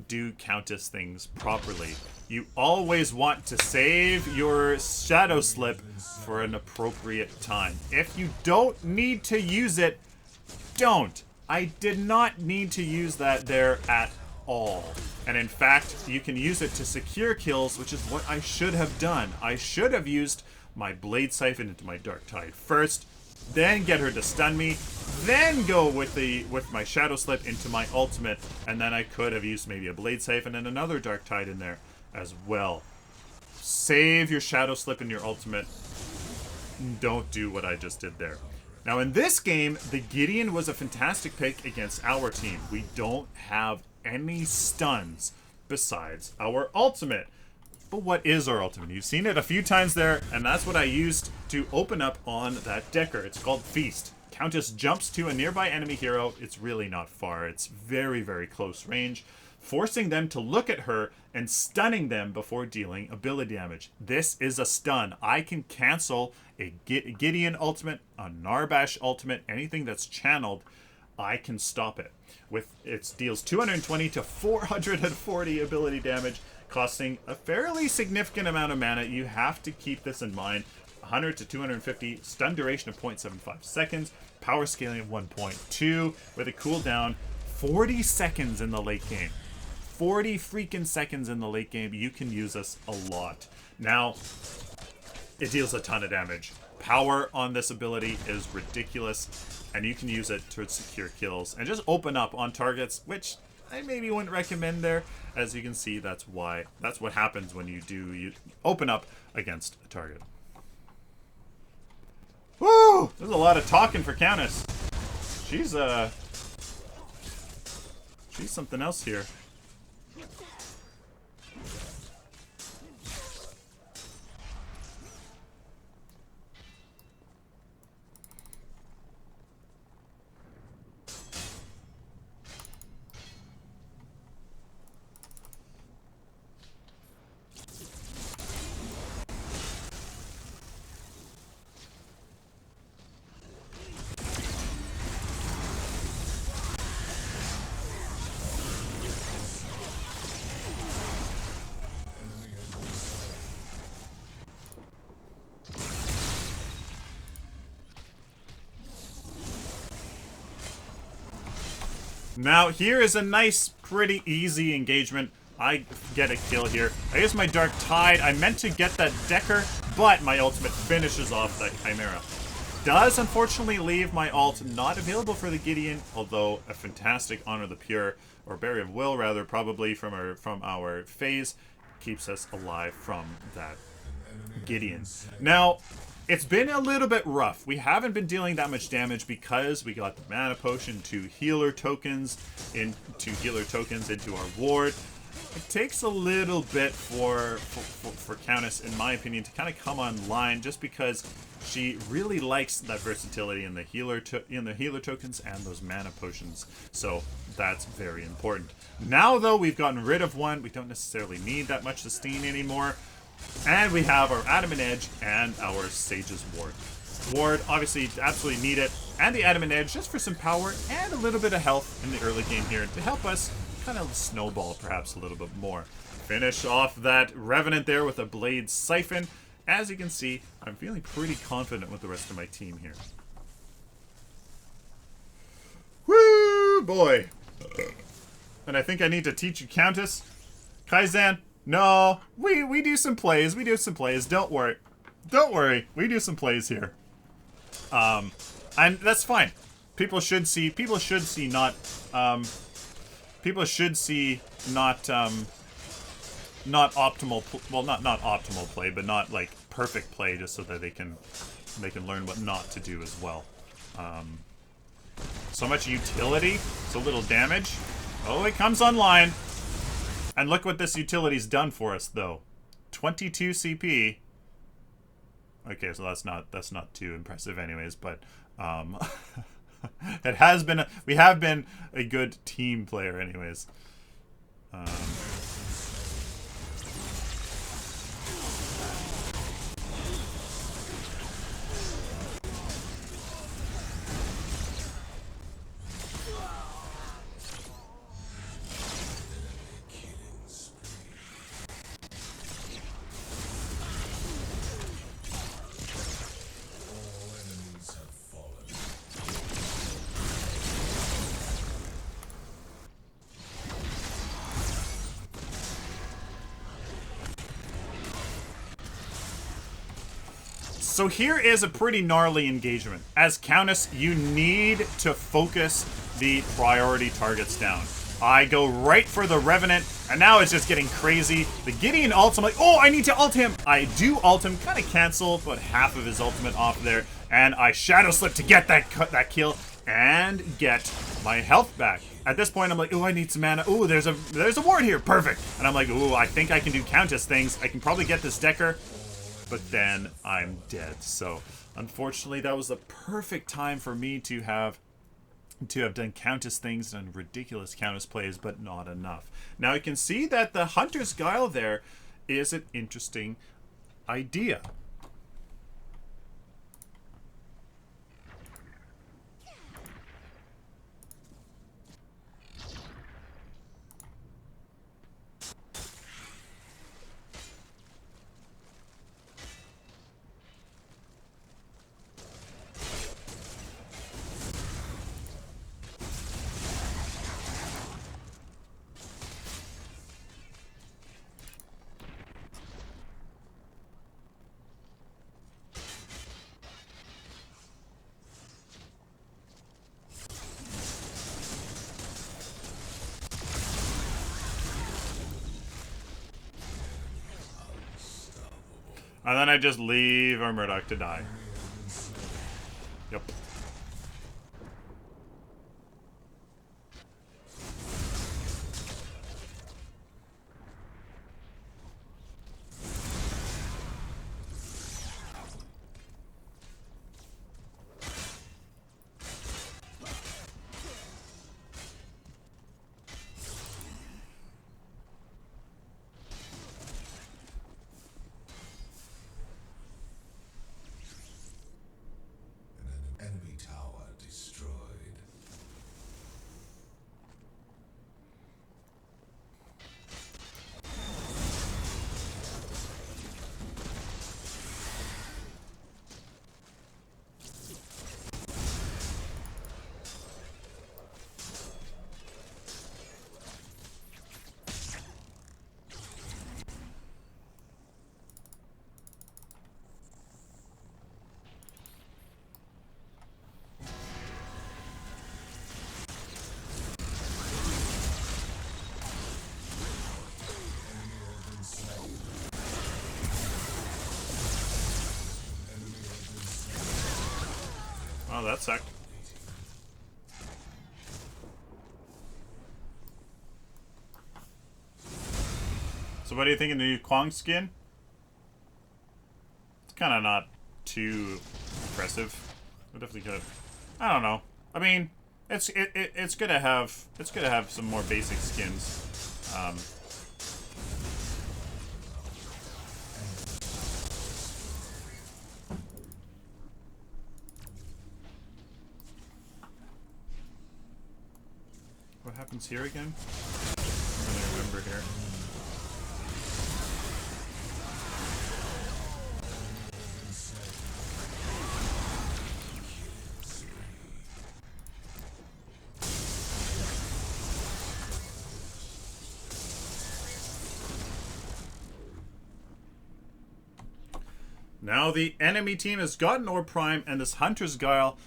do Countess things properly. You always want to save your Shadow Slip for an appropriate time. If you don't need to use it, don't. I did not need to use that there at all. And in fact, you can use it to secure kills, which is what I should have done. I should have used my Blade Siphon into my Dark Tide first, then get her to stun me, then go with my Shadow Slip into my ultimate, and then I could have used maybe a Blade Siphon and another Dark Tide in there as well. Save your Shadow Slip in your ultimate. Don't do what I just did there. Now in this game, the Gideon was a fantastic pick against our team. We don't have any stuns besides our ultimate. But what is our ultimate? You've seen it a few times there, and that's what I used to open up on that Decker. It's called Feast. Countess jumps to a nearby enemy hero. It's really not far. It's very, very close range, forcing them to look at her and stunning them before dealing ability damage. This is a stun. I can cancel a Gideon ultimate, a Narbash ultimate, anything that's channeled, I can stop it. It deals 220 to 440 ability damage, costing a fairly significant amount of mana. You have to keep this in mind. 100 to 250, stun duration of 0.75 seconds, power scaling of 1.2, with a cooldown 40 seconds in the late game. 40 freaking seconds in the late game. You can use this a lot. Now, it deals a ton of damage. Power on this ability is ridiculous, and you can use it to secure kills and just open up on targets, which I maybe wouldn't recommend there. As you can see, that's what happens when you open up against a target. Woo! There's a lot of talking for Countess. She's something else here. Now, here is a nice, pretty easy engagement. I get a kill here. I use my Dark Tide. I meant to get that Decker, but my ultimate finishes off that Chimera. Does, unfortunately, leave my ult not available for the Gideon, although a fantastic Honor the Pure, or Berry of Will, rather, probably from our phase, keeps us alive from that Gideon. Now, it's been a little bit rough. We haven't been dealing that much damage because we got the mana potion to healer tokens into our ward. It takes a little bit for Countess, in my opinion, to kind of come online, just because she really likes that versatility in the healer tokens and those mana potions. So that's very important. Now, though, we've gotten rid of one. We don't necessarily need that much sustain anymore. And we have our Adamant Edge and our Sage's Ward. Ward, obviously, absolutely need it. And the Adamant Edge just for some power and a little bit of health in the early game here to help us kind of snowball perhaps a little bit more. Finish off that Revenant there with a Blade Sylphin. As you can see, I'm feeling pretty confident with the rest of my team here. Woo, boy. And I think I need to teach you Countess. Kaizen. No, we do some plays. We do some plays. Don't worry. Don't worry. We do some plays here. And that's fine. People should see not optimal, well, not optimal play, but not like perfect play, just so that they can learn what not to do as well. So much utility, so little damage. Oh, it comes online. And look what this utility's done for us, though. 22 CP. Okay, so that's not too impressive, anyways. But it has been. We have been a good team player, anyways. So here is a pretty gnarly engagement. As Countess, you need to focus the priority targets down. I go right for the Revenant, and now it's just getting crazy. The Gideon ults, I'm like, oh, I need to ult him. I do ult him, kind of cancel about half of his ultimate off there, and I Shadow Slip to get that kill and get my health back. At this point, I'm like, oh, I need some mana. Oh, there's a ward here, perfect. And I'm like, oh, I think I can do Countess things. I can probably get this Decker. But then I'm dead. So unfortunately, that was the perfect time for me to have done Countess things and ridiculous Countess plays, but not enough. Now you can see that the Hunter's Guile there is an interesting idea. And then I just leave our Murdock to die. Yep. Enemy tower destroyed. Oh, that sucked. So what do you think of the new Kwang skin? It's kind of not too impressive. We definitely could. I don't know. I mean, it's good to have some more basic skins. What happens here again? I'm trying to remember here. Now the enemy team has gotten Orb Prime and this Hunter's Guile.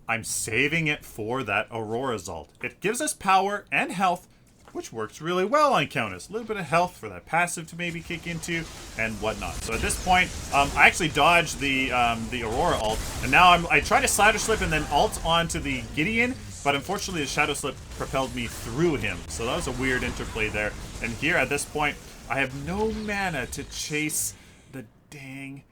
I'm saving it for that Aurora Zalt. It gives us power and health, which works really well on Countess. A little bit of health for that passive to maybe kick into and whatnot. So at this point, I actually dodged the Aurora ult, and now I try to Shadow Slip and then ult onto the Gideon, but unfortunately the Shadow Slip propelled me through him. So that was a weird interplay there. And here at this point, I have no mana to chase the dang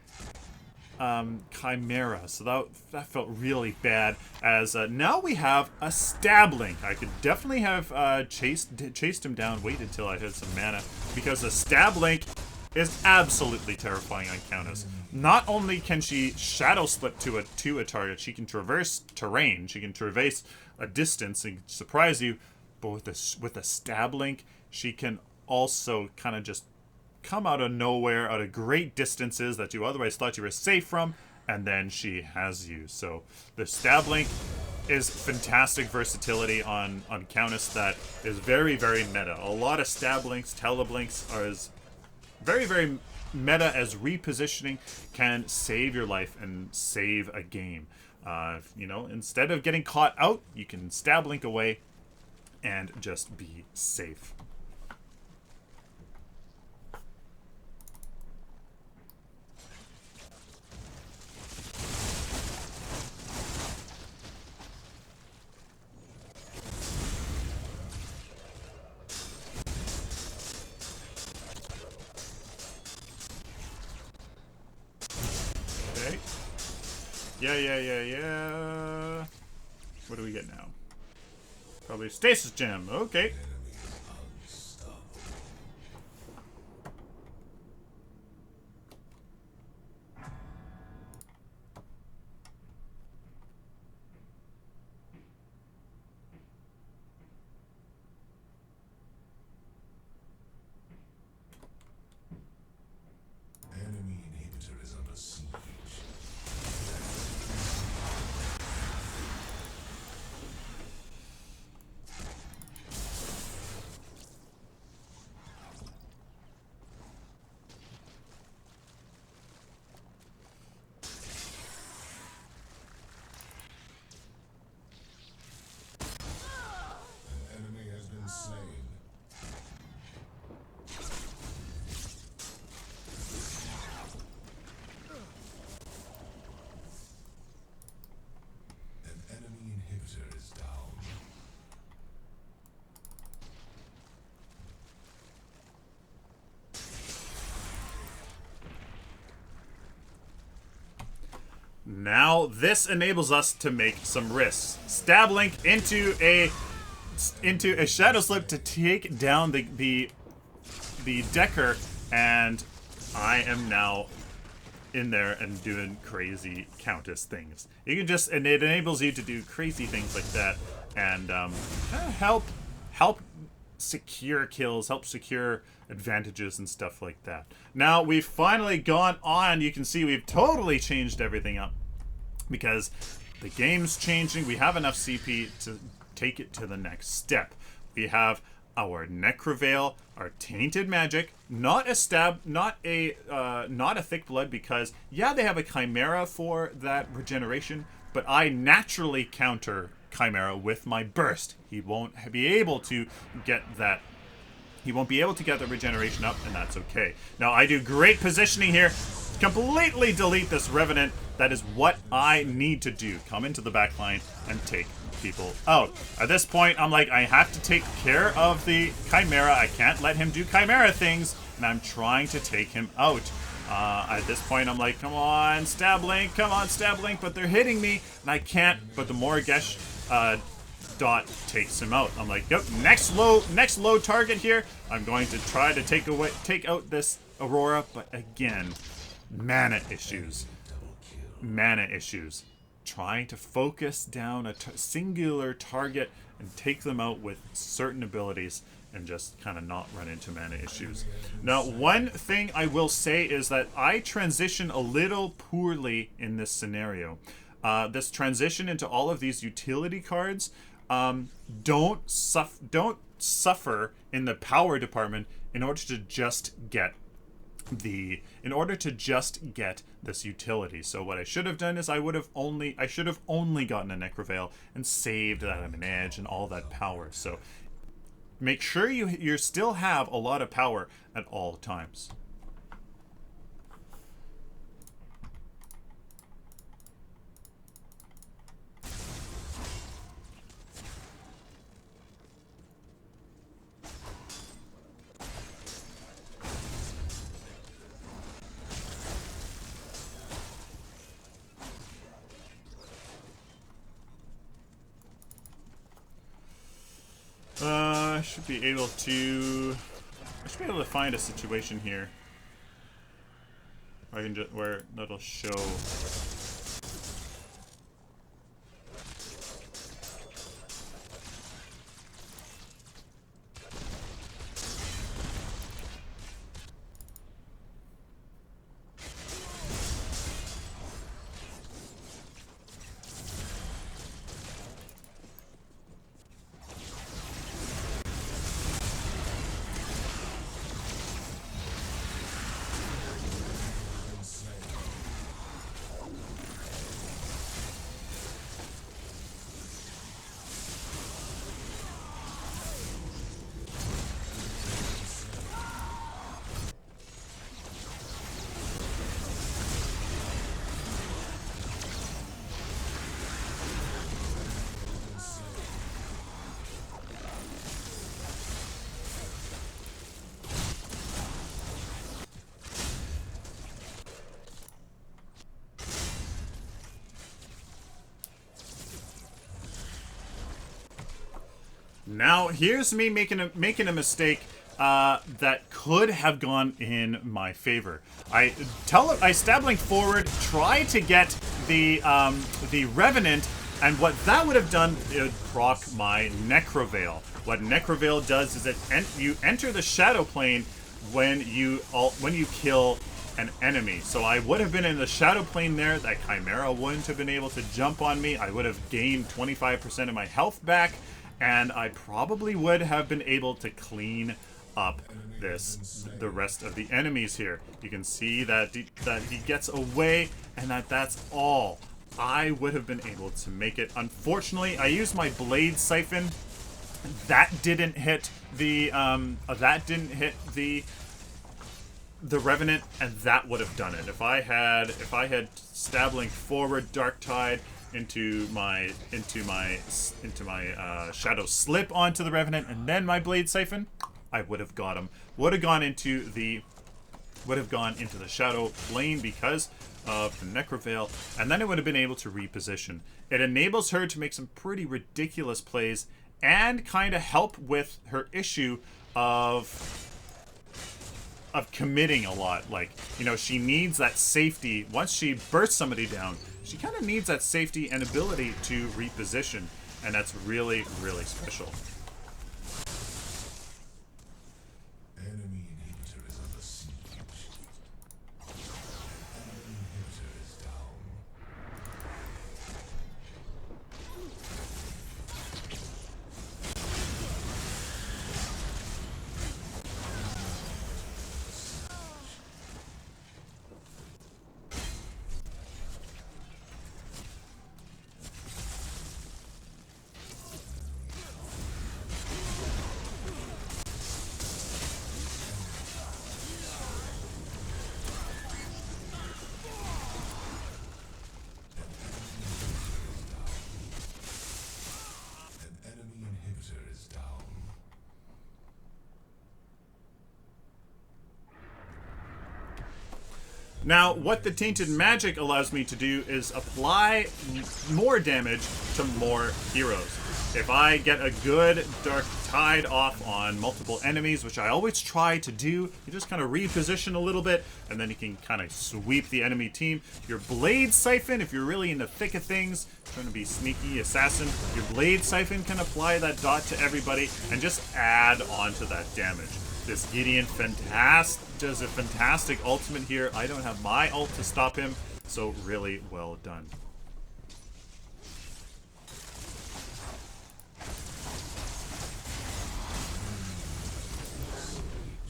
Chimera, so that felt really bad. As now we have a Stab-Link. I could definitely have chased him down, waited till I had some mana, because the Stab-Link is absolutely terrifying on Countess. Not only can she Shadow Slip to a target, she can traverse terrain, she can traverse a distance and surprise you, but with a Stab-Link, she can also kind of just come out of nowhere, out of great distances that you otherwise thought you were safe from, and then she has you. So the Stab-Link is fantastic versatility on Countess that is very, very meta. A lot of Stab-Links, Teleblinks are as very, very meta as repositioning can save your life and save a game. You know, instead of getting caught out, you can Stab-Link away and just be safe. Yeah. What do we get now? Probably Stasis Gem. Okay. Enemy inhibitor is under siege. Now this enables us to make some risks. Stab Link into a Shadow Slip to take down the Decker, and I am now in there and doing crazy Countess things. You can just, and it enables you to do crazy things like that, and help secure kills, help secure advantages and stuff like that. Now we've finally gone on. You can see we've totally changed everything up because the game's changing. We have enough CP to take it to the next step. We have our Necroveil, our tainted magic, not a stab, not a thick blood, because yeah, they have a chimera for that regeneration, but I naturally counter chimera with my burst. He won't be able to get that. He won't be able to get the regeneration up, and that's okay. Now I do great positioning here. Completely delete this Revenant. That is what I need to do. Come into the back line and take people out. At this point, I'm like, I have to take care of the Chimera. I can't let him do Chimera things, and I'm trying to take him out. At this point, I'm like, come on, Stab Link, come on, Stab Link, but they're hitting me, and I can't. But the Morgesh dot takes him out. I'm like, yep, next low target here. I'm going to try to take out this Aurora, but again, mana issues. Trying to focus down a singular target and take them out with certain abilities and just kind of not run into mana issues. Now, one thing I will say is that I transition a little poorly in this scenario. This transition into all of these utility cards don't suffer in the power department in order to just get this utility. So what I should have done is I should have only gotten a Necroveil and saved that I'm an edge and all that power. So make sure you still have a lot of power at all times. I should be able to find a situation here where that'll show. Now, here's me making a mistake that could have gone in my favor. I Stab Link forward, try to get the Revenant, and what that would have done is proc my Necroveil. What Necroveil does is you enter the Shadow Plane when you kill an enemy. So I would have been in the Shadow Plane there. That Chimera wouldn't have been able to jump on me. I would have gained 25% of my health back, and I probably would have been able to clean up the rest of the enemies here. You can see that he gets away, and that's all. I would have been able to make it. Unfortunately, I used my Blade Siphon. That didn't hit the Revenant, and that would have done it. If I had Stab Link forward, Dark Tide into my Shadow Slip onto the Revenant, and then my Blade Siphon, I would have got him. Would have gone into the Shadow Lane because of the Necroveil, and then it would have been able to reposition. It enables her to make some pretty ridiculous plays and kind of help with her issue of committing a lot. Like, you know, she needs that safety. Once she bursts somebody down, she kind of needs that safety and ability to reposition, and that's really, really special. Enemy inhibitor is under siege. Enemy inhibitor is down. An enemy inhibitor is down. Now, what the Tainted Magic allows me to do is apply more damage to more heroes. If I get a good Dark Tide off on multiple enemies, which I always try to do, you just kind of reposition a little bit, and then you can kind of sweep the enemy team. Your Blade Siphon, if you're really in the thick of things, trying to be sneaky assassin, your Blade Siphon can apply that dot to everybody and just add on to that damage. This Gideon does a fantastic ultimate here. I don't have my ult to stop him, so really well done.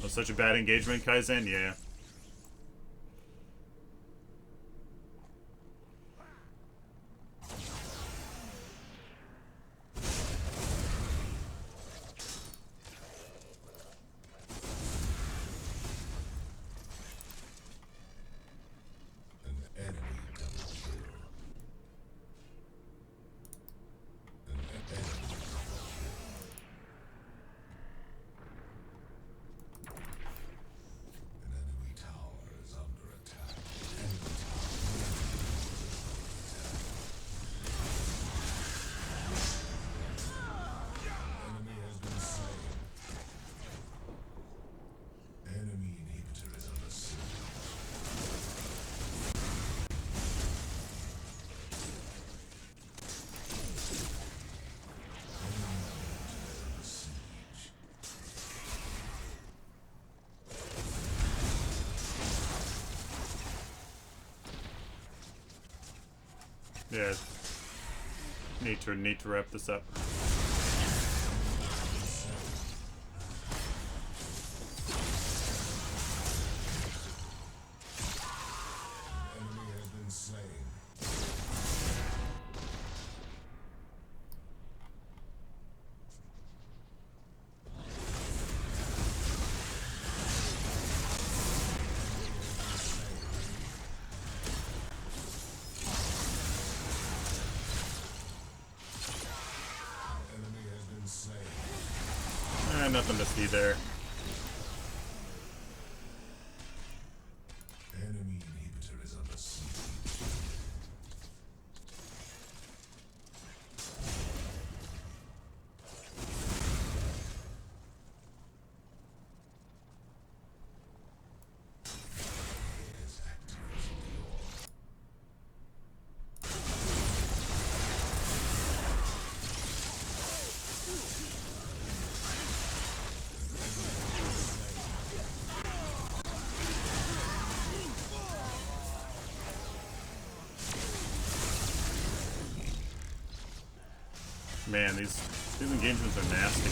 Oh, such a bad engagement, Kaizen? Yeah. An enemy double kill. An enemy double kill. An enemy tower is under attack. Enemy enemy has been slain. Enemy inhibitor is under siege. Yeah. Need to wrap this up. Enemy has been slain. Enemy has been slain. Nothing to see there. Enemy inhibitor is under siege. Is activating the orb. Man, these engagements are nasty.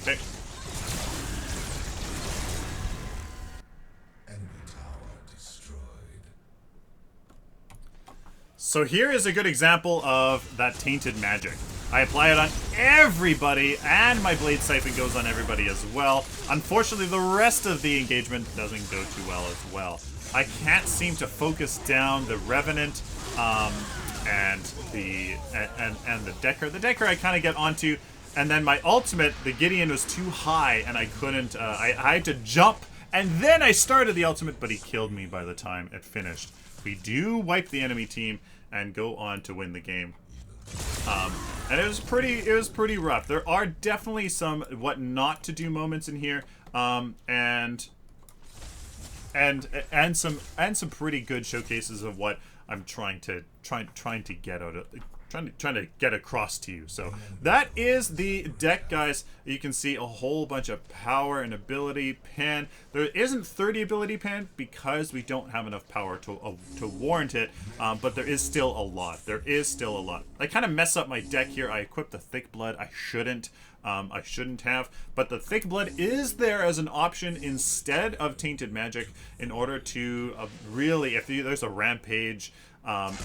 Okay. Enemy tower destroyed. So here is a good example of that Tainted Magic. I apply it on everybody, and my Blade Siphon goes on everybody as well. Unfortunately, the rest of the engagement doesn't go too well as well. I can't seem to focus down the Revenant and the Decker. The Decker I kind of get onto, and then my ultimate, the Gideon, was too high, and I couldn't. I had to jump, and then I started the ultimate, but he killed me by the time it finished. We do wipe the enemy team and go on to win the game. And it was pretty rough. There are definitely some what not to do moments in here, and some pretty good showcases of what I'm trying to get out of. Trying to get across to you. So that is the deck, guys. You can see a whole bunch of power and ability pan. There isn't 30 ability pan because we don't have enough power to warrant it, but there is still a lot. There is still a lot. I kind of mess up my deck here. I equipped the Thick Blood. I shouldn't have, but the Thick Blood is there as an option instead of Tainted Magic in order to really, if there's a Rampage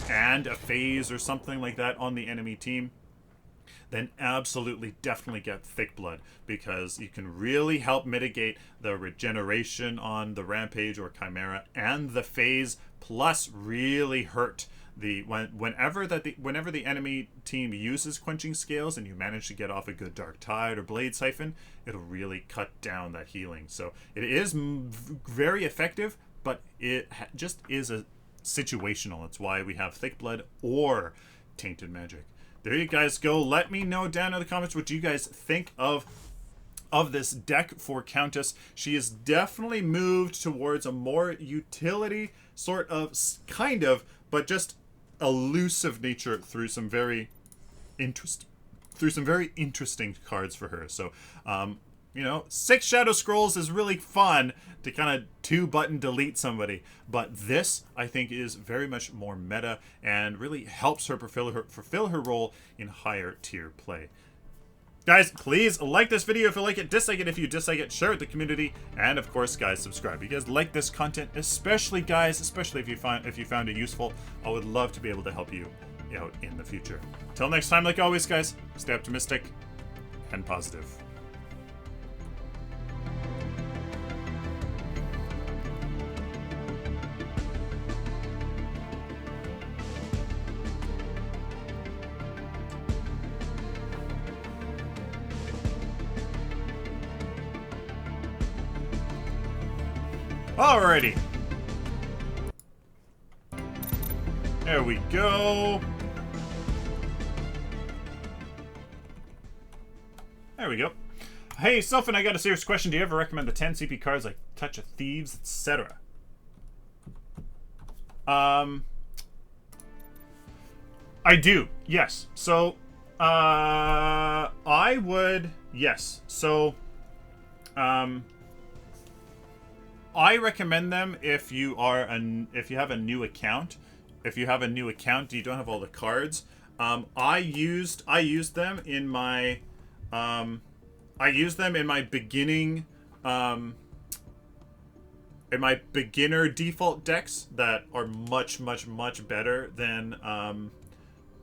and a phase or something like that on the enemy team, then absolutely definitely get Thick Blood, because you can really help mitigate the regeneration on the Rampage or Chimera and the phase, plus really hurt the whenever the enemy team uses Quenching Scales and you manage to get off a good Dark Tide or Blade Siphon, it'll really cut down that healing. So it is very effective, but it just is a situational. That's why we have Thick Blood or Tainted Magic. There you guys go. Let me know down in the comments what you guys think of this deck for Countess. She is definitely moved towards a more utility sort of, kind of, but just elusive nature through some very interesting cards for her. So you know, 6 Shadow Scrolls is really fun to kind of 2-button delete somebody, but this I think is very much more meta and really helps her fulfill her role in higher tier play. Guys, please like this video if you like it, dislike it if you dislike it, share it with the community, and of course, guys, subscribe. You guys like this content, especially if you found it useful. I would love to be able to help you out in the future. Till next time, like always, guys, stay optimistic and positive. Alrighty. There we go. There we go. Hey, Sylphin, I got a serious question. Do you ever recommend the 10 CP cards like Touch of Thieves, etc.? I do, yes. So, I would, yes. So, I recommend them if you have a new account. If you have a new account, you don't have all the cards. I used them in my beginning beginner default decks that are much better than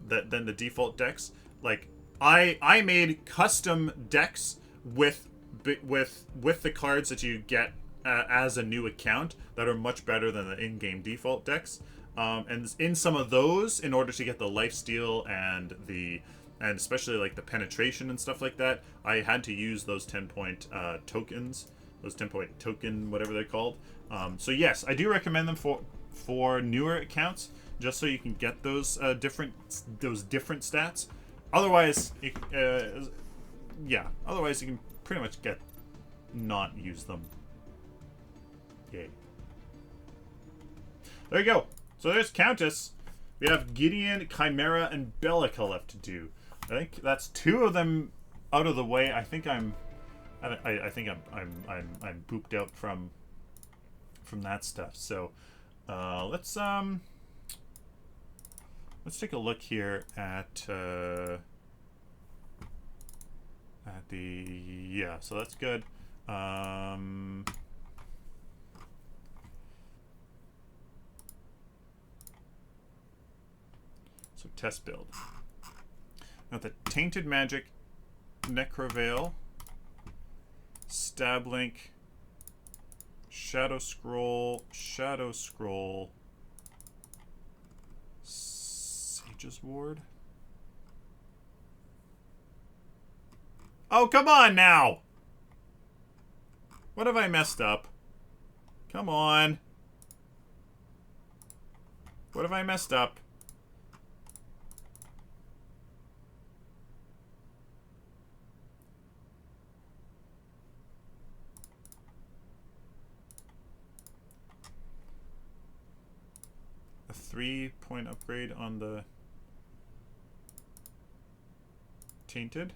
the default decks. Like I made custom decks with the cards that you get as a new account that are much better than the in-game default decks, and in some of those, in order to get the lifesteal and especially like the penetration and stuff like that, I had to use those 10-point tokens, those 10-point token whatever they're called. So yes, I do recommend them for newer accounts, just so you can get those different stats. Otherwise, otherwise you can pretty much not use them. Yay. There you go. So there's Countess. We have Gideon, Chimera, and Bellica left to do. I think that's 2 of them out of the way. I think I'm pooped out from that stuff. So let's take a look here at the so that's good. So test build. Got the Tainted Magic, Necroveil, Stab Link, Shadow Scroll, Sage's Ward. Oh, come on now! What have I messed up? Come on. What have I messed up? A 3-point upgrade on the Tainted.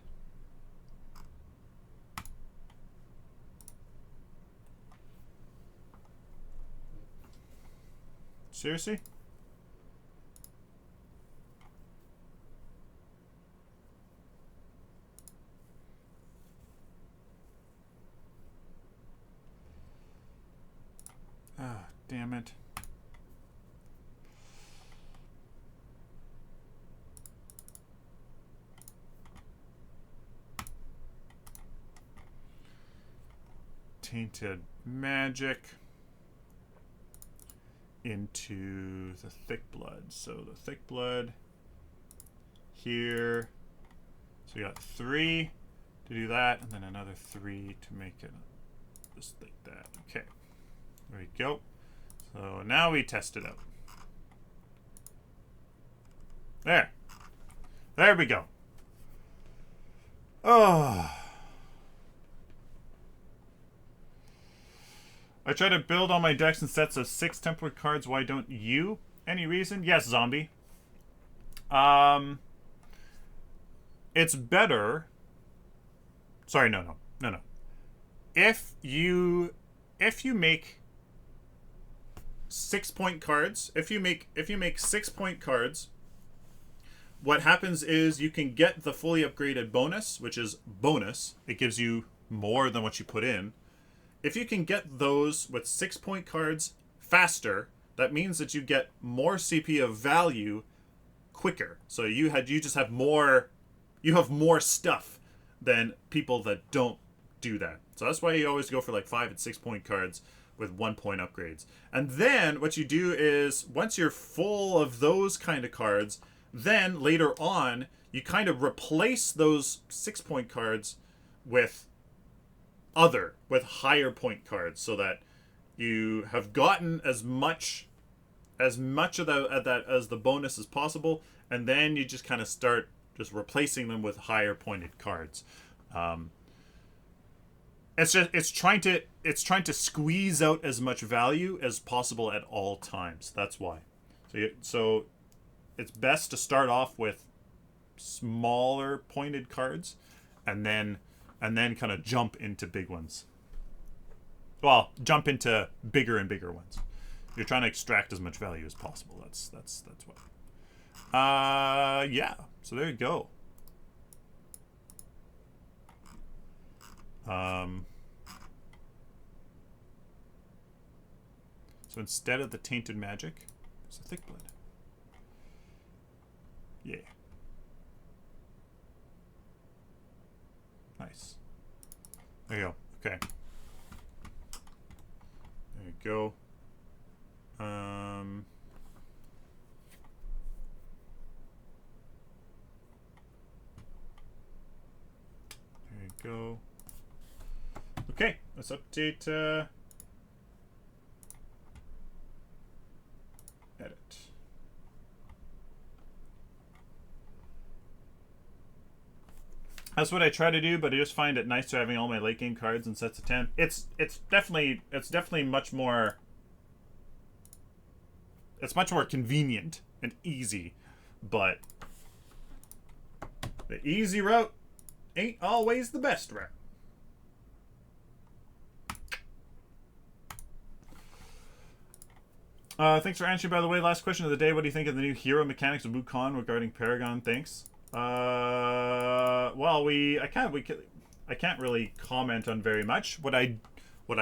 Seriously? Ah, damn it. Tainted Magic into the Thick Blood. So the Thick Blood here. So we got 3 to do that, and then another 3 to make it just like that. Okay. There we go. So now we test it out. There. There we go. Oh. I try to build all my decks in sets of 6 Templar cards. Why don't you? Any reason? Yes, Zombie. It's better. Sorry, no. If you make 6-point cards, if you make 6-point cards, what happens is you can get the fully upgraded bonus, which is bonus. It gives you more than what you put in. If you can get those with 6-point cards faster, that means that you get more CP of value quicker. So you just have more, you have more stuff than people that don't do that. So that's why you always go for like 5 and 6-point cards with 1-point upgrades. And then what you do is once you're full of those kind of cards, then later on you kind of replace those 6-point cards with higher point cards, so that you have gotten as much of that as the bonus as possible, and then you just kind of start just replacing them with higher pointed cards. It's trying to squeeze out as much value as possible at all times. That's why. So it's best to start off with smaller pointed cards, and then kind of jump into big ones. Well, jump into bigger and bigger ones. You're trying to extract as much value as possible. That's what. Yeah. So there you go. So instead of the Tainted Magic, it's a Thick Blood. Yeah. Nice. There you go. Okay. There you go. There you go. Okay, let's update edit. That's what I try to do, but I just find it nicer having all my late game cards in sets of 10. It's definitely much more convenient and easy, but the easy route ain't always the best route. Thanks for answering, by the way. Last question of the day. What do you think of the new hero mechanics of Wukong regarding Paragon? Thanks. Well, I can't really comment on very much. What I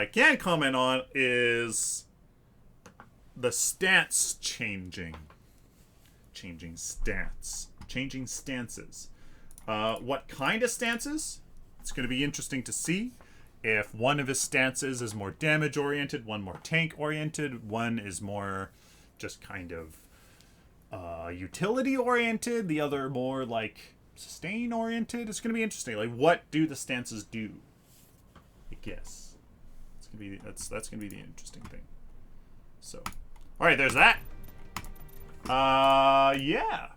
can comment on is the stance changing stances. What kind of stances? It's going to be interesting to see. If one of his stances is more damage oriented, one more tank oriented, one is more just kind of utility oriented, the other more like sustain oriented. It's going to be interesting. Like, what do the stances do? I guess it's going to be that's going to be the interesting thing. So, all right, there's that. Yeah.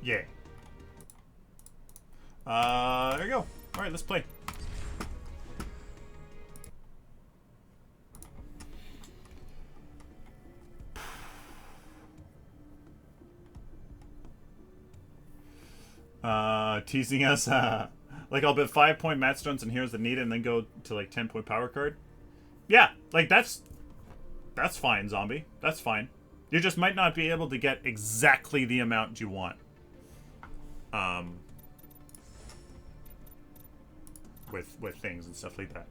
Yeah. There you go. All right, let's play. Teasing us. Like, I'll bet 5-point match stones and heroes that need it, and then go to like 10-point power card. Yeah, like that's fine, zombie. That's fine. You just might not be able to get exactly the amount you want. With things and stuff like that.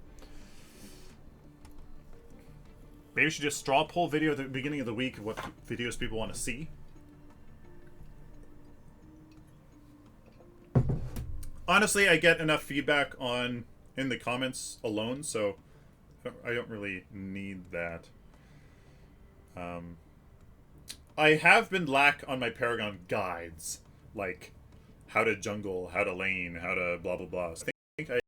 Maybe we should just straw poll video at the beginning of the week of what videos people want to see. Honestly, I get enough feedback in the comments alone, so I don't really need that. I have been lack on my Paragon Guides, like how to jungle, how to lane, how to blah blah blah. So I think